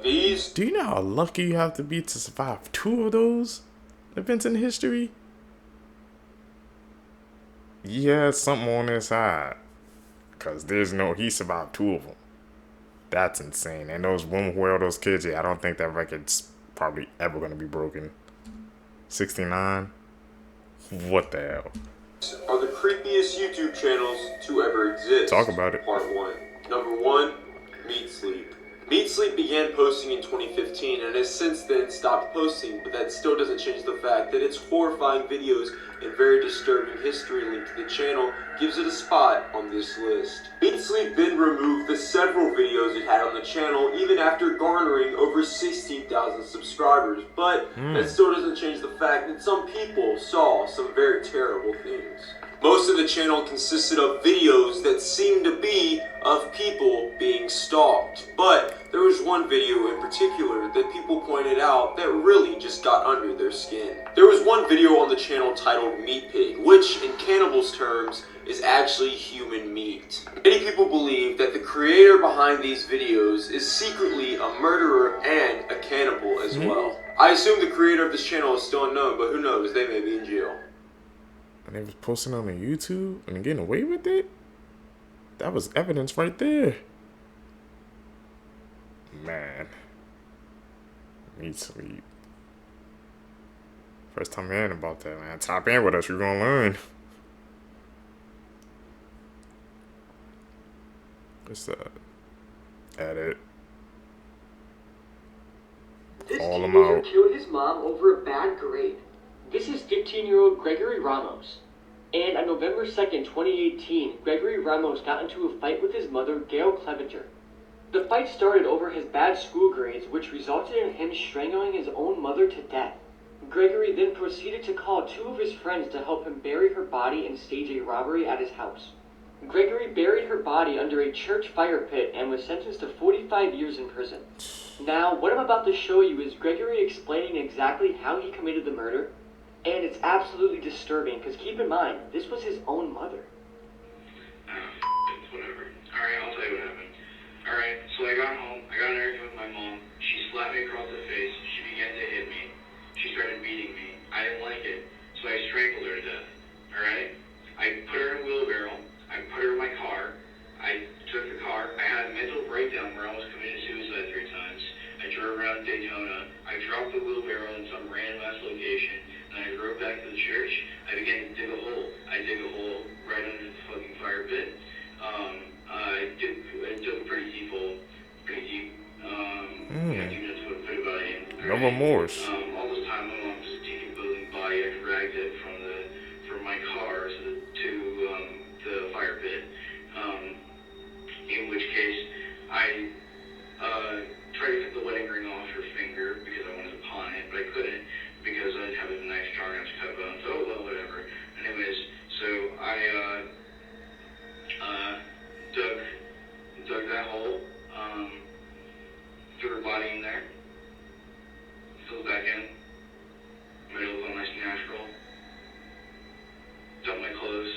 Do you know how lucky you have to be to survive 2 of those events in history? Yeah, something on his side. Because he survived 2 of them. That's insane. And those women who held those kids, I don't think that record's probably ever going to be broken. 69? What the hell? Are the creepiest YouTube channels to ever exist? Talk about it. Part 1. Number 1, Meat Sleep. Meat Sleep began posting in 2015 and has since then stopped posting, but that still doesn't change the fact that its horrifying videos and very disturbing history linked to the channel gives it a spot on this list. Meat Sleep then removed the several videos it had on the channel even after garnering over 16,000 subscribers, but that still doesn't change the fact that some people saw some very terrible things. Most of the channel consisted of videos that seemed to be of people being stalked, but there was one video in particular that people pointed out that really just got under their skin. There was one video on the channel titled Meat Pig, which in cannibals' terms is actually human meat. Many people believe that the creator behind these videos is secretly a murderer and a cannibal as well. I assume the creator of this channel is still unknown, but who knows, they may be in jail. And they was posting on YouTube and getting away with it? That was evidence right there. Man. Meat Sleep. First time hearing about that, man. Tap in with us, you're gonna learn. Just edit. All them out. Killed his mom over a bad grade. This is 15-year-old Gregory Ramos. And on November 2nd, 2018, Gregory Ramos got into a fight with his mother, Gail Clevenger. The fight started over his bad school grades, which resulted in him strangling his own mother to death. Gregory then proceeded to call 2 of his friends to help him bury her body and stage a robbery at his house. Gregory buried her body under a church fire pit and was sentenced to 45 years in prison. Now, what I'm about to show you is Gregory explaining exactly how he committed the murder, and it's absolutely disturbing, because keep in mind, this was his own mother. Whatever. Alright, I'll tell you what happened. Alright, so I got home, I got an argument with my mom, she slapped me across the face, she began to hit me, she started beating me, I didn't like it, so I strangled her to death. Alright? I put her in a wheelbarrow, I put her in my car, I took the car, I had a mental breakdown where I almost committed suicide 3 times, I drove around Daytona, I dropped the wheelbarrow in some random ass location, and I drove back to the church. I began to dig a hole. I dig a hole right under the fucking fire pit. I dug a pretty deep hole. Pretty deep. I do not put a bit about it in. No remorse. All this time, my mom was decomposing body. I dragged it from my car to the fire pit. In which case, I tried to cut the wedding ring off her finger because I wanted to pawn it, but I couldn't, because I didn't have a knife strong enough to cut bones. Oh that hole, threw her body in there, filled back in, made it look all nice and natural, dumped my clothes,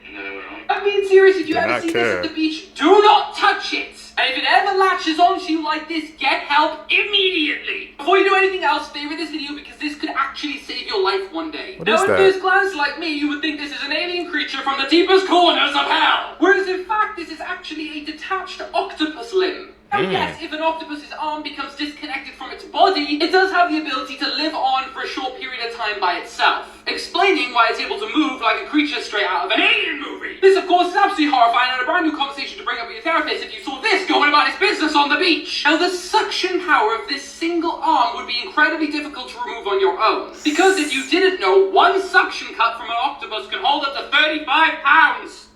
and then I went home. I'm being serious. If you Do ever not see care. this at the beach, do not touch it. And if it ever latches onto you like this, get help immediately. Before you do anything else, favorite this video because this could actually save your life one day. What Now, is at that? first glance, like me, you would think this is an alien creature from the deepest corners of hell. Whereas in fact, this is actually a detached octopus limb. Now, yes, if an octopus's arm becomes disconnected from its body, it does have the ability to live on for a short period of time by itself, explaining why it's able to move like a creature straight out of an alien movie. This, of course, is absolutely horrifying and a brand new conversation to bring up with your therapist if you saw this going about its business on the beach. Now, the suction power of this single arm would be incredibly difficult to remove on your own, because if you didn't know, one suction cup from an octopus can hold up to 35 pounds.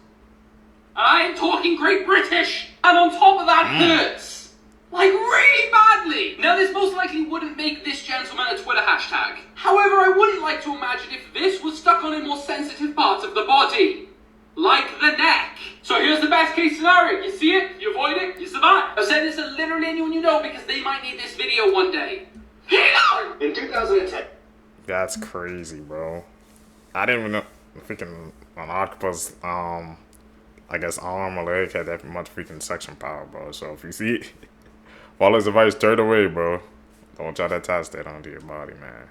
And I am talking Great British. And on top of that, hurts. Like, really badly. Now, this most likely wouldn't make this gentleman a Twitter hashtag. However, I wouldn't like to imagine if this was stuck on a more sensitive part of the body. Like the neck. So here's the best case scenario. You see it, you avoid it, you survive. I've said this to literally anyone you know because they might need this video one day. In 2010. That's crazy, bro. I didn't even know freaking an octopus, I guess arm or leg had that much freaking suction power, bro. So if you see it, follow his advice, turn away, bro. Don't try to attach that onto your body, man.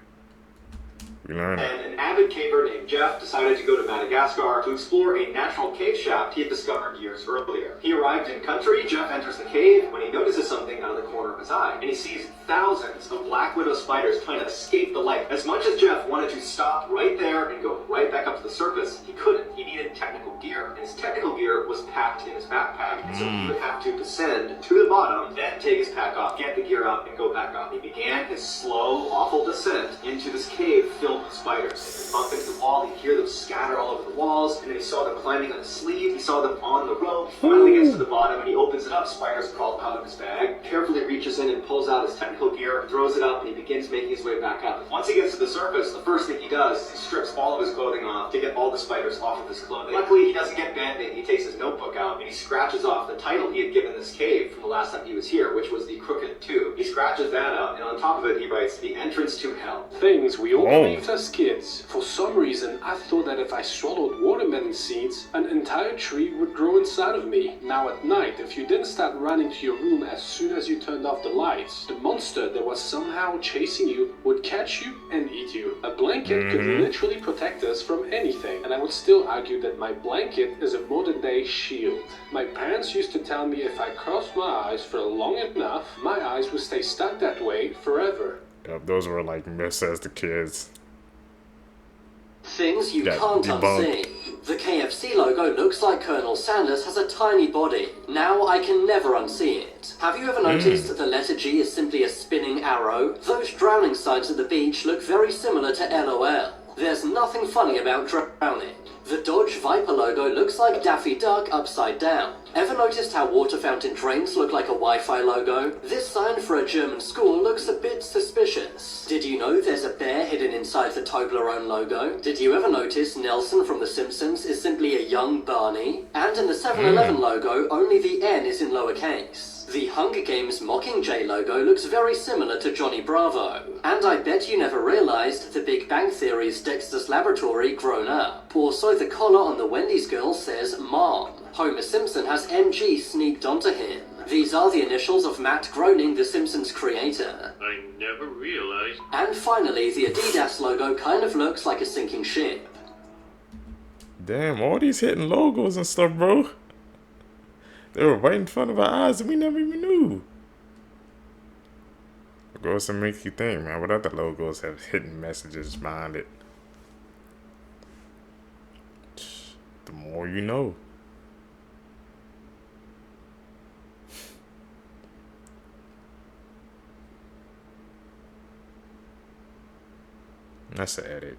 We learned it. And an avid caver named Jeff decided to go to Madagascar to explore a natural cave shaft he had discovered years earlier. He arrived in country. Jeff enters the cave when he notices something out of the corner of his eye, and he sees thousands of black widow spiders trying to escape the light. As much as Jeff wanted to stop right there and go right back up to the surface, he couldn't. He needed technical gear, and his technical gear was packed in his backpack, and so he would have to descend to the bottom, then take his pack off, get the gear out, and go back up. He began his slow, awful descent into this cave filled with spiders. He'd bump into the wall, he'd hear them scatter all over the walls, and then he saw them climbing on his sleeve, he saw them on the rope. He finally gets to the bottom, and he opens it up. Spiders crawl out of his bag, carefully reaches in and pulls out his technical gear, throws it up, and he begins making his way back up. Once he gets to the surface, the first thing he does is he strips all of his clothing off to get all the spiders off of his clothing. Luckily, he doesn't get bent, and he takes his notebook out, and he scratches off the title he had given this cave from the last time he was here, which was the Crooked Tube. He scratches that out, and on top of it, he writes, "The entrance to hell." Things we all believed as kids. For some reason, I thought that if I swallowed watermelon seeds, an entire tree would grow inside of me. Now at night, if you didn't start running to your room as soon as you turned off the lights, the monster that was somehow chasing you would catch you and eat you. A blanket could literally protect us from anything, and I would still argue that my blanket is a modern day shield. My parents used to tell me if I crossed my eyes for long enough, my eyes would stay stuck that way forever. Yep, those were like myths as the kids. Things you Yeah, can't debunked. unsee. The KFC logo looks like Colonel Sanders has a tiny body. Now I can never unsee it. Have you ever noticed that the letter G is simply a spinning arrow? Those drowning signs at the beach look very similar to LOL. There's nothing funny about drowning. The Dodge Viper logo looks like Daffy Duck upside down. Ever noticed how water fountain drains look like a Wi-Fi logo? This sign for a German school looks a bit suspicious. Did you know there's a bear hidden inside the Toblerone logo? Did you ever notice Nelson from The Simpsons is simply a young Barney? And in the 7-Eleven logo, only the N is in lowercase. The Hunger Games Mockingjay logo looks very similar to Johnny Bravo. And I bet you never realized the Big Bang Theory's Dexter's Laboratory grown up. Also, the collar on the Wendy's girl says Mom. Homer Simpson has MG sneaked onto him. These are the initials of Matt Groening, The Simpsons creator. I never realized. And finally, the Adidas logo kind of looks like a sinking ship. Damn, all these hidden logos and stuff, bro. They were right in front of our eyes and we never even knew. It goes to make you think, man. What other logos have hidden messages behind it? The more you know. That's the edit.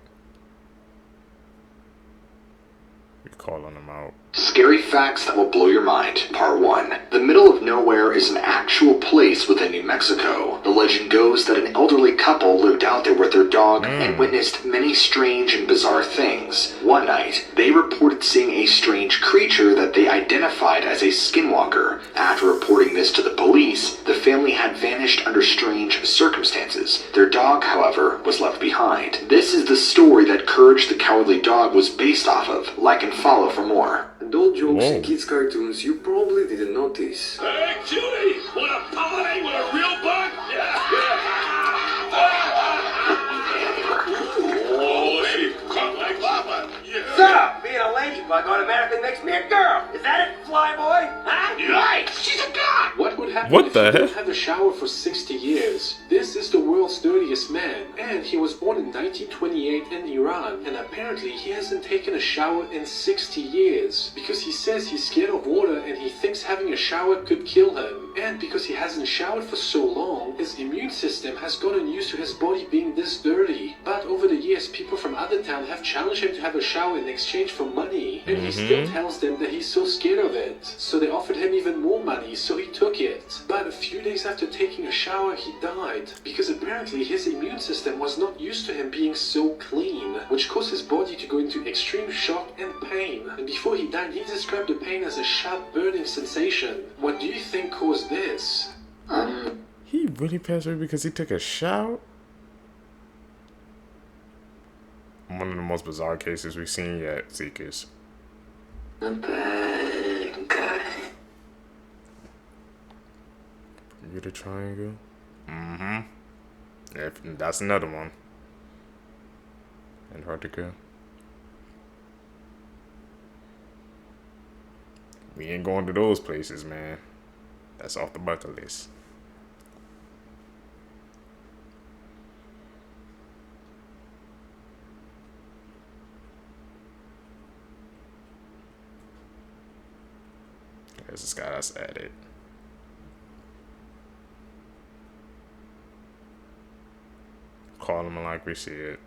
calling them out. Scary facts that will blow your mind. Part 1. The middle of nowhere is an actual place within New Mexico. The legend goes that an elderly couple lived out there with their dog and witnessed many strange and bizarre things. One night, they reported seeing a strange creature that they identified as a skinwalker. After reporting this to the police, the family had vanished under strange circumstances. Their dog, however, was left behind. This is the story that Courage the Cowardly Dog was based off of. Like and follow for more. Adult jokes in kids' cartoons you probably didn't notice. Hey, Judy! Want a pie with a real bug? Oh, lady, come like Papa. Yeah. So, being a ladybug automatically makes me a girl. Is that it, flyboy? Huh? Yikes! She's a god! What would happen What if the you heck? don't have a shower for 60 years? This is the world's dirtiest man, and he was born in 1928 in Iran, and apparently he hasn't taken a shower in 60 years, because he says he's scared of water and he thinks having a shower could kill him. And because he hasn't showered for so long, his immune system has gotten used to his body being this dirty. But over the years, people from other town have challenged him to have a shower in exchange for money, and he still tells them that he's so scared of it. So they offered him even more money, so he took it. But a few days after taking a shower, he died, because apparently his immune system was not used to him being so clean, which caused his body to go into extreme shock and pain. And before he died, he described the pain as a sharp burning sensation. What do you think caused this? He really passed away because he took a shower? One of the most bizarre cases we've seen yet, Seekers. A bad guy. Bermuda Triangle? Yeah, that's another one. Antarctica. We ain't going to those places, man. That's off the bucket list. There's this guy that's at it. Call him like we see it.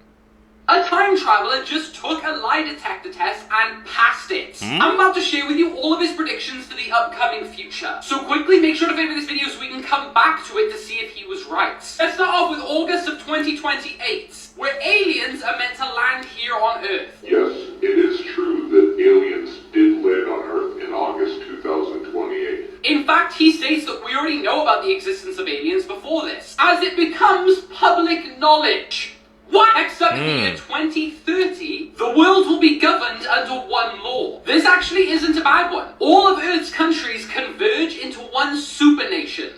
A time traveler just took a lie detector test and passed it. I'm about to share with you all of his predictions for the upcoming future. So quickly make sure to favorite this video so we can come back to it to see if he was right. Let's start off with August of 2028, where aliens are meant to land here on Earth. Yes, it is true that aliens did land on Earth in August 2028. In fact, he states that we already know about the existence of aliens before this, as it becomes public knowledge. What? Next up, in the year 2030, the world will be governed under one law. This actually isn't a bad one. All of Earth's countries converge into one super nation.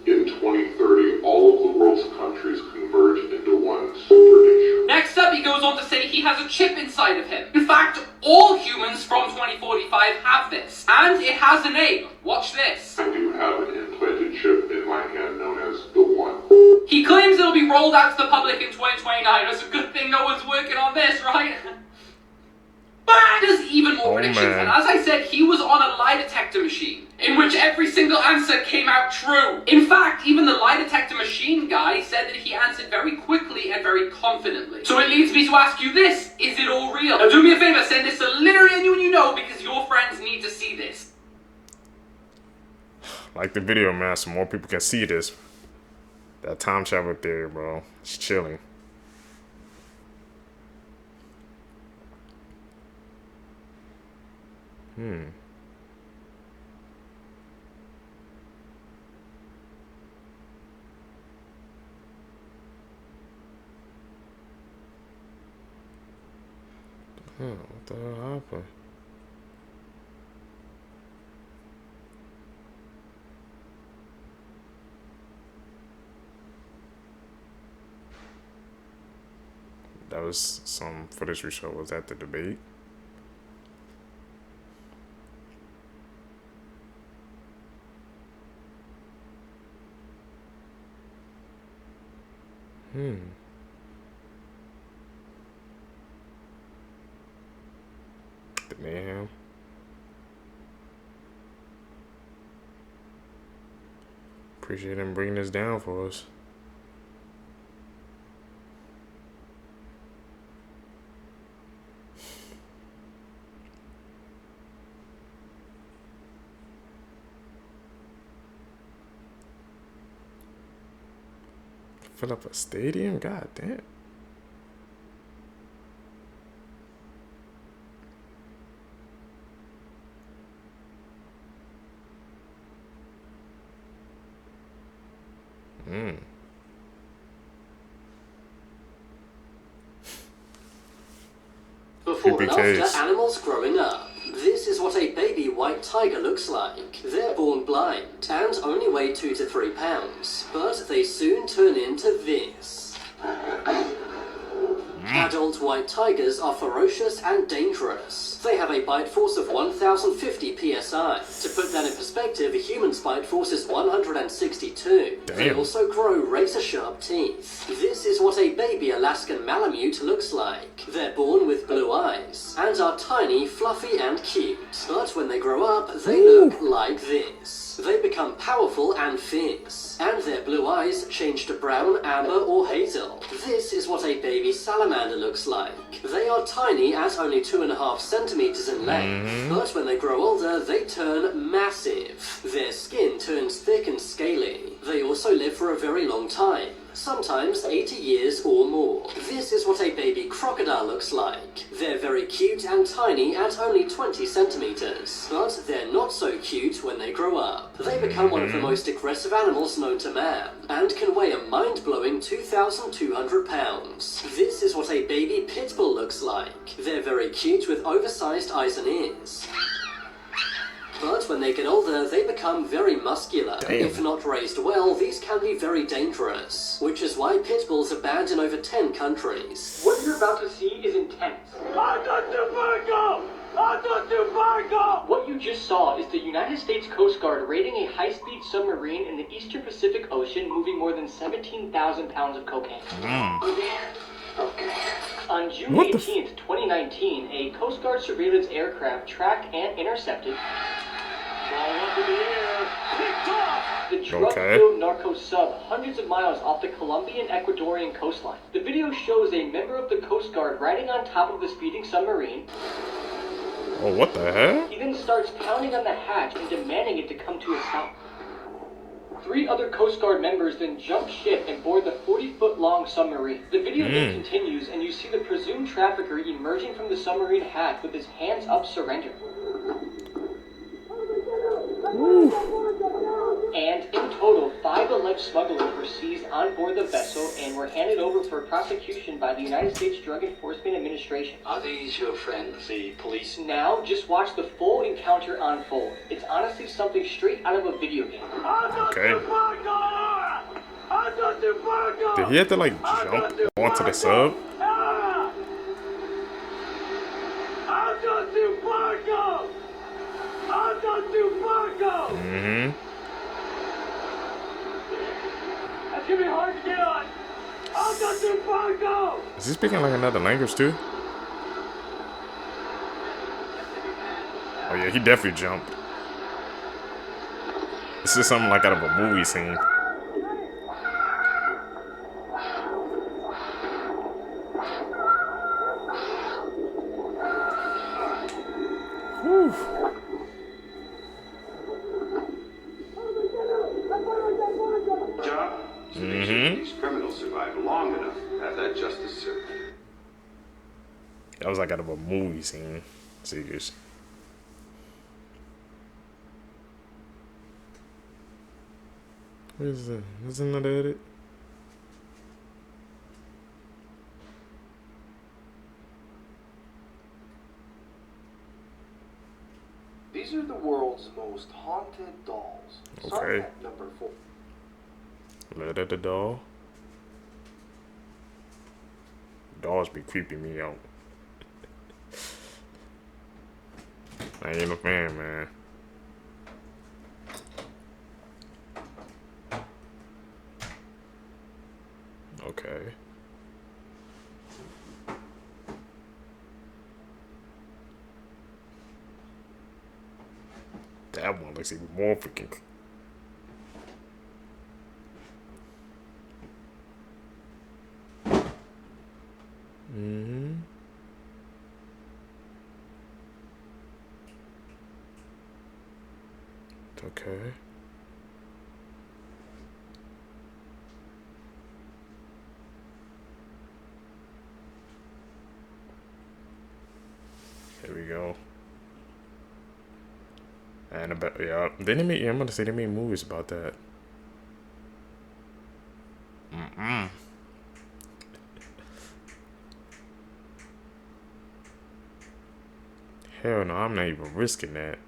In 2030, all of the world's countries converge into one super nation. Next up, he goes on to say he has a chip inside of him. In fact, all humans from 2045 have this. And it has a name. Watch this. I do have an implanted chip in my hand known as the One. He claims it'll be rolled out to the public in 2029. It's a good thing no one's working on this, right? But there's even more predictions, and as I said, he was on a lie detector machine, in which every single answer came out true. In fact, even the lie detector machine guy said that he answered very quickly and very confidently. So it leads me to ask you this, is it all real? Now do me a favor, send this to literally anyone you know, because your friends need to see this. Like the video, man, so more people can see this. That time travel theory, bro. It's chilling. What the hell happened? That was some footage we showed. Was that the debate? The mayhem. Appreciate him bringing this down for us. Fill up a stadium? God damn. Before and after animals growing up. This is what a baby white tiger looks like. They're born blind and only weigh 2 to 3 pounds, but they soon turn into this. Adult white tigers are ferocious and dangerous. They have a bite force of 1,050 psi. To put that in perspective, a human's bite force is 162. Damn. They also grow razor-sharp teeth. This is what a baby Alaskan Malamute looks like. They're born with blue eyes and are tiny, fluffy, and cute. But when they grow up, they look like this. They become powerful and fierce, and their blue eyes change to brown, amber, or hazel. This is what a baby salamander looks like. They are tiny at only 2.5 centimeters in length, but when they grow older, they turn massive. Their skin turns thick and scaly. They also live for a very long time, sometimes 80 years or more. This is what a baby crocodile looks like. They're very cute and tiny at only 20 centimeters, but they're not so cute when they grow up. They become one of the most aggressive animals known to man, and can weigh a mind-blowing 2,200 pounds. This is what a baby pit bull looks like. They're very cute with oversized eyes and ears. But when they get older, they become very muscular. Damn. If not raised well, these can be very dangerous, which is why pit bulls are banned in over 10 countries. What you're about to see is intense. What you just saw is the United States Coast Guard raiding a high-speed submarine in the Eastern Pacific Ocean moving more than 17,000 pounds of cocaine. On June 18th, 2019, a Coast Guard surveillance aircraft tracked and intercepted the drug-filled narco sub hundreds of miles off the Colombian-Ecuadorian coastline. The video shows a member of the Coast Guard riding on top of the speeding submarine. Oh, what the hell? He then starts pounding on the hatch and demanding it to come to a stop. 3 other Coast Guard members then jump ship and board the 40-foot-long submarine. The video then continues, and you see the presumed trafficker emerging from the submarine hatch with his hands up, surrender. And in total, 5 alleged smugglers were seized on board the vessel and were handed over for prosecution by the United States Drug Enforcement Administration. Are these your friends, the police? Now, just watch the full encounter unfold. It's honestly something straight out of a video game. Okay. Did he have to like jump onto the sub? That's gonna be hard to get on. Is he speaking like another language too? Oh yeah, he definitely jumped. This is something like out of a movie scene. Whew. These criminals survive long enough to have that justice served. That was like out of a movie scene. Serious. Where's the? There's another edit. These are the world's most haunted dolls. Okay. Number 4. Letter the doll. Dolls be creeping me out. I ain't a fan, man. Okay. That one looks even more freaking. Okay. go. And about, yeah, then they made, I'm gonna say they made movies about that. Hell no, I'm not even risking that.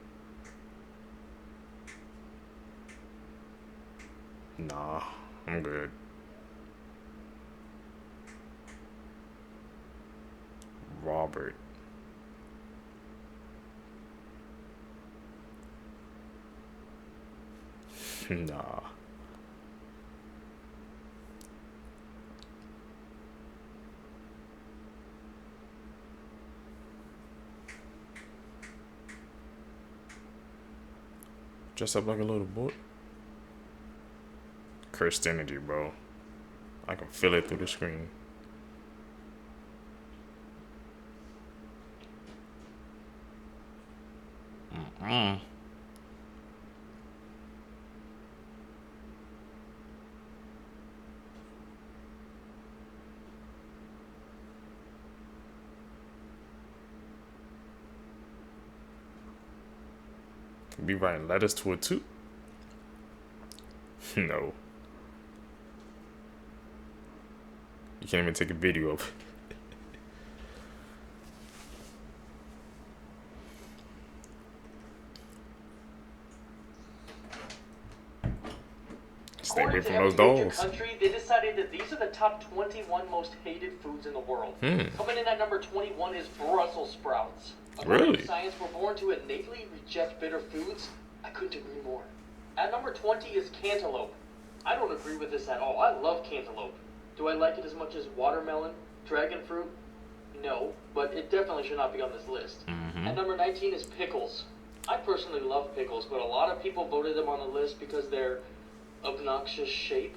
Nah, I'm good. Robert. Nah. Dress up like a little boy. Cursed energy, bro. I can feel it through the screen. Be writing letters to it too. No. You can't even take a video of it. Stay away from those dolls. Country, they decided that these are the top 21 most hated foods in the world. Coming in at number 21 is Brussels sprouts. Really? Science were born to innately reject bitter foods. I couldn't agree more. At number 20 is cantaloupe. I don't agree with this at all. I love cantaloupe. Do I like it as much as watermelon, dragon fruit? No, but it definitely should not be on this list. At number 19 is pickles. I personally love pickles, but a lot of people voted them on the list because they're obnoxious shape.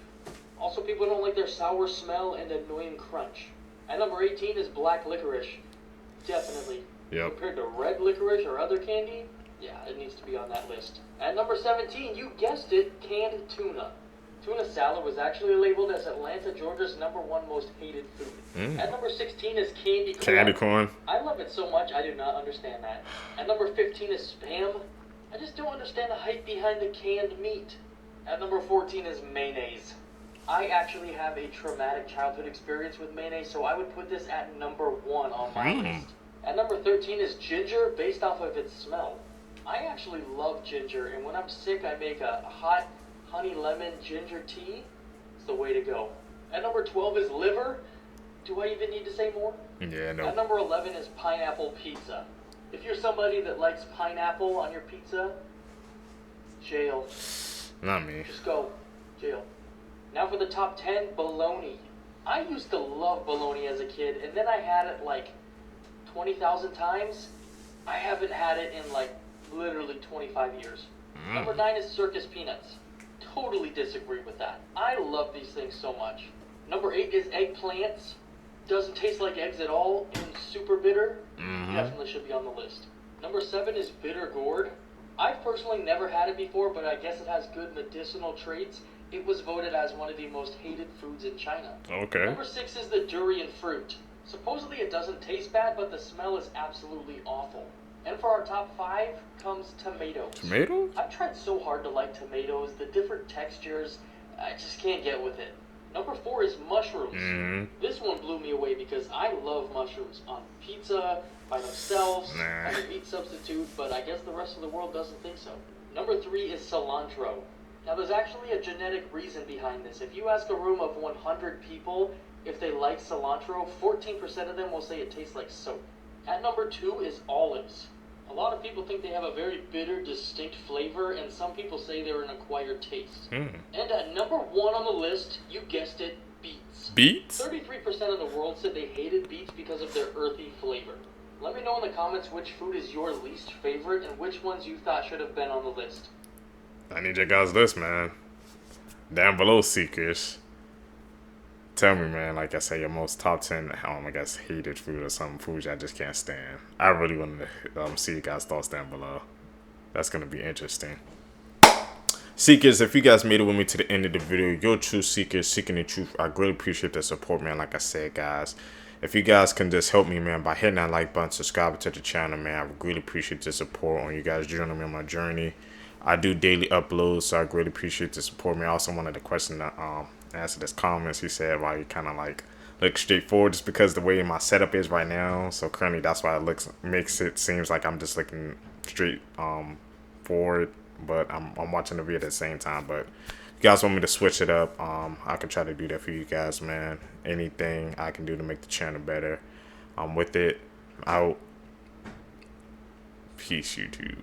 Also, people don't like their sour smell and annoying crunch. At number 18 is black licorice. Definitely. Compared to red licorice or other candy, yeah, it needs to be on that list. At number 17, you guessed it, canned tuna. Tuna salad was actually labeled as Atlanta, Georgia's #1 most hated food. At number 16 is candy corn. Candy corn. I love it so much, I do not understand that. At number 15 is Spam. I just don't understand the hype behind the canned meat. At number 14 is mayonnaise. I actually have a traumatic childhood experience with mayonnaise, so I would put this at number 1 on my list. At number 13 is ginger, based off of its smell. I actually love ginger, and when I'm sick, I make a hot honey lemon ginger tea. It's the way to go. At number 12 is liver. Do I even need to say more? Yeah, no. At number 11 is pineapple pizza. If you're somebody that likes pineapple on your pizza, jail. Not me. Just go. Jail. Now for the top 10, bologna. I used to love bologna as a kid, and then I had it like 20,000 times. I haven't had it in like literally 25 years. Number 9 is circus peanuts. Totally disagree with that. I love these things so much. Number 8 is eggplants. Doesn't taste like eggs at all and super bitter. Definitely should be on the list. Number 7 is bitter gourd. I've personally never had it before, but I guess it has good medicinal traits. It was voted as one of the most hated foods in China. Okay. Number 6 is the durian fruit. Supposedly it doesn't taste bad, but the smell is absolutely awful. And for our top 5 comes tomatoes. Tomatoes? I've tried so hard to like tomatoes, the different textures, I just can't get with it. Number 4 is mushrooms. This one blew me away because I love mushrooms on pizza, by themselves, as a meat substitute, but I guess the rest of the world doesn't think so. Number 3 is cilantro. Now there's actually a genetic reason behind this. If you ask a room of 100 people if they like cilantro, 14% of them will say it tastes like soap. At number 2 is olives. A lot of people think they have a very bitter, distinct flavor, and some people say they're an acquired taste. And at number 1 on the list, you guessed it, beets. Beets? 33% of the world said they hated beets because of their earthy flavor. Let me know in the comments which food is your least favorite and which ones you thought should have been on the list. I need your guys' list, man. Down below, seekers. Tell me, man, like I said, your most top 10, I guess, hated food or some foods I just can't stand. I really want to see you guys' thoughts down below. That's going to be interesting. Seekers, if you guys made it with me to the end of the video, your true seekers seeking the truth, I greatly appreciate the support, man. Like I said, guys, if you guys can just help me, man, by hitting that like button, subscribing to the channel, man, I really appreciate the support on you guys joining me on my journey. I do daily uploads, so I really appreciate the support, man. Also, one of the questions that answered his comments, he said why you kind of like look straightforward, just because the way my setup is right now. So currently, that's why it makes it seems like I'm just looking straight forward, but I'm watching the video at the same time. But if you guys want me to switch it up, I can try to do that for you guys, man. Anything I can do to make the channel better, with it out. Peace, YouTube.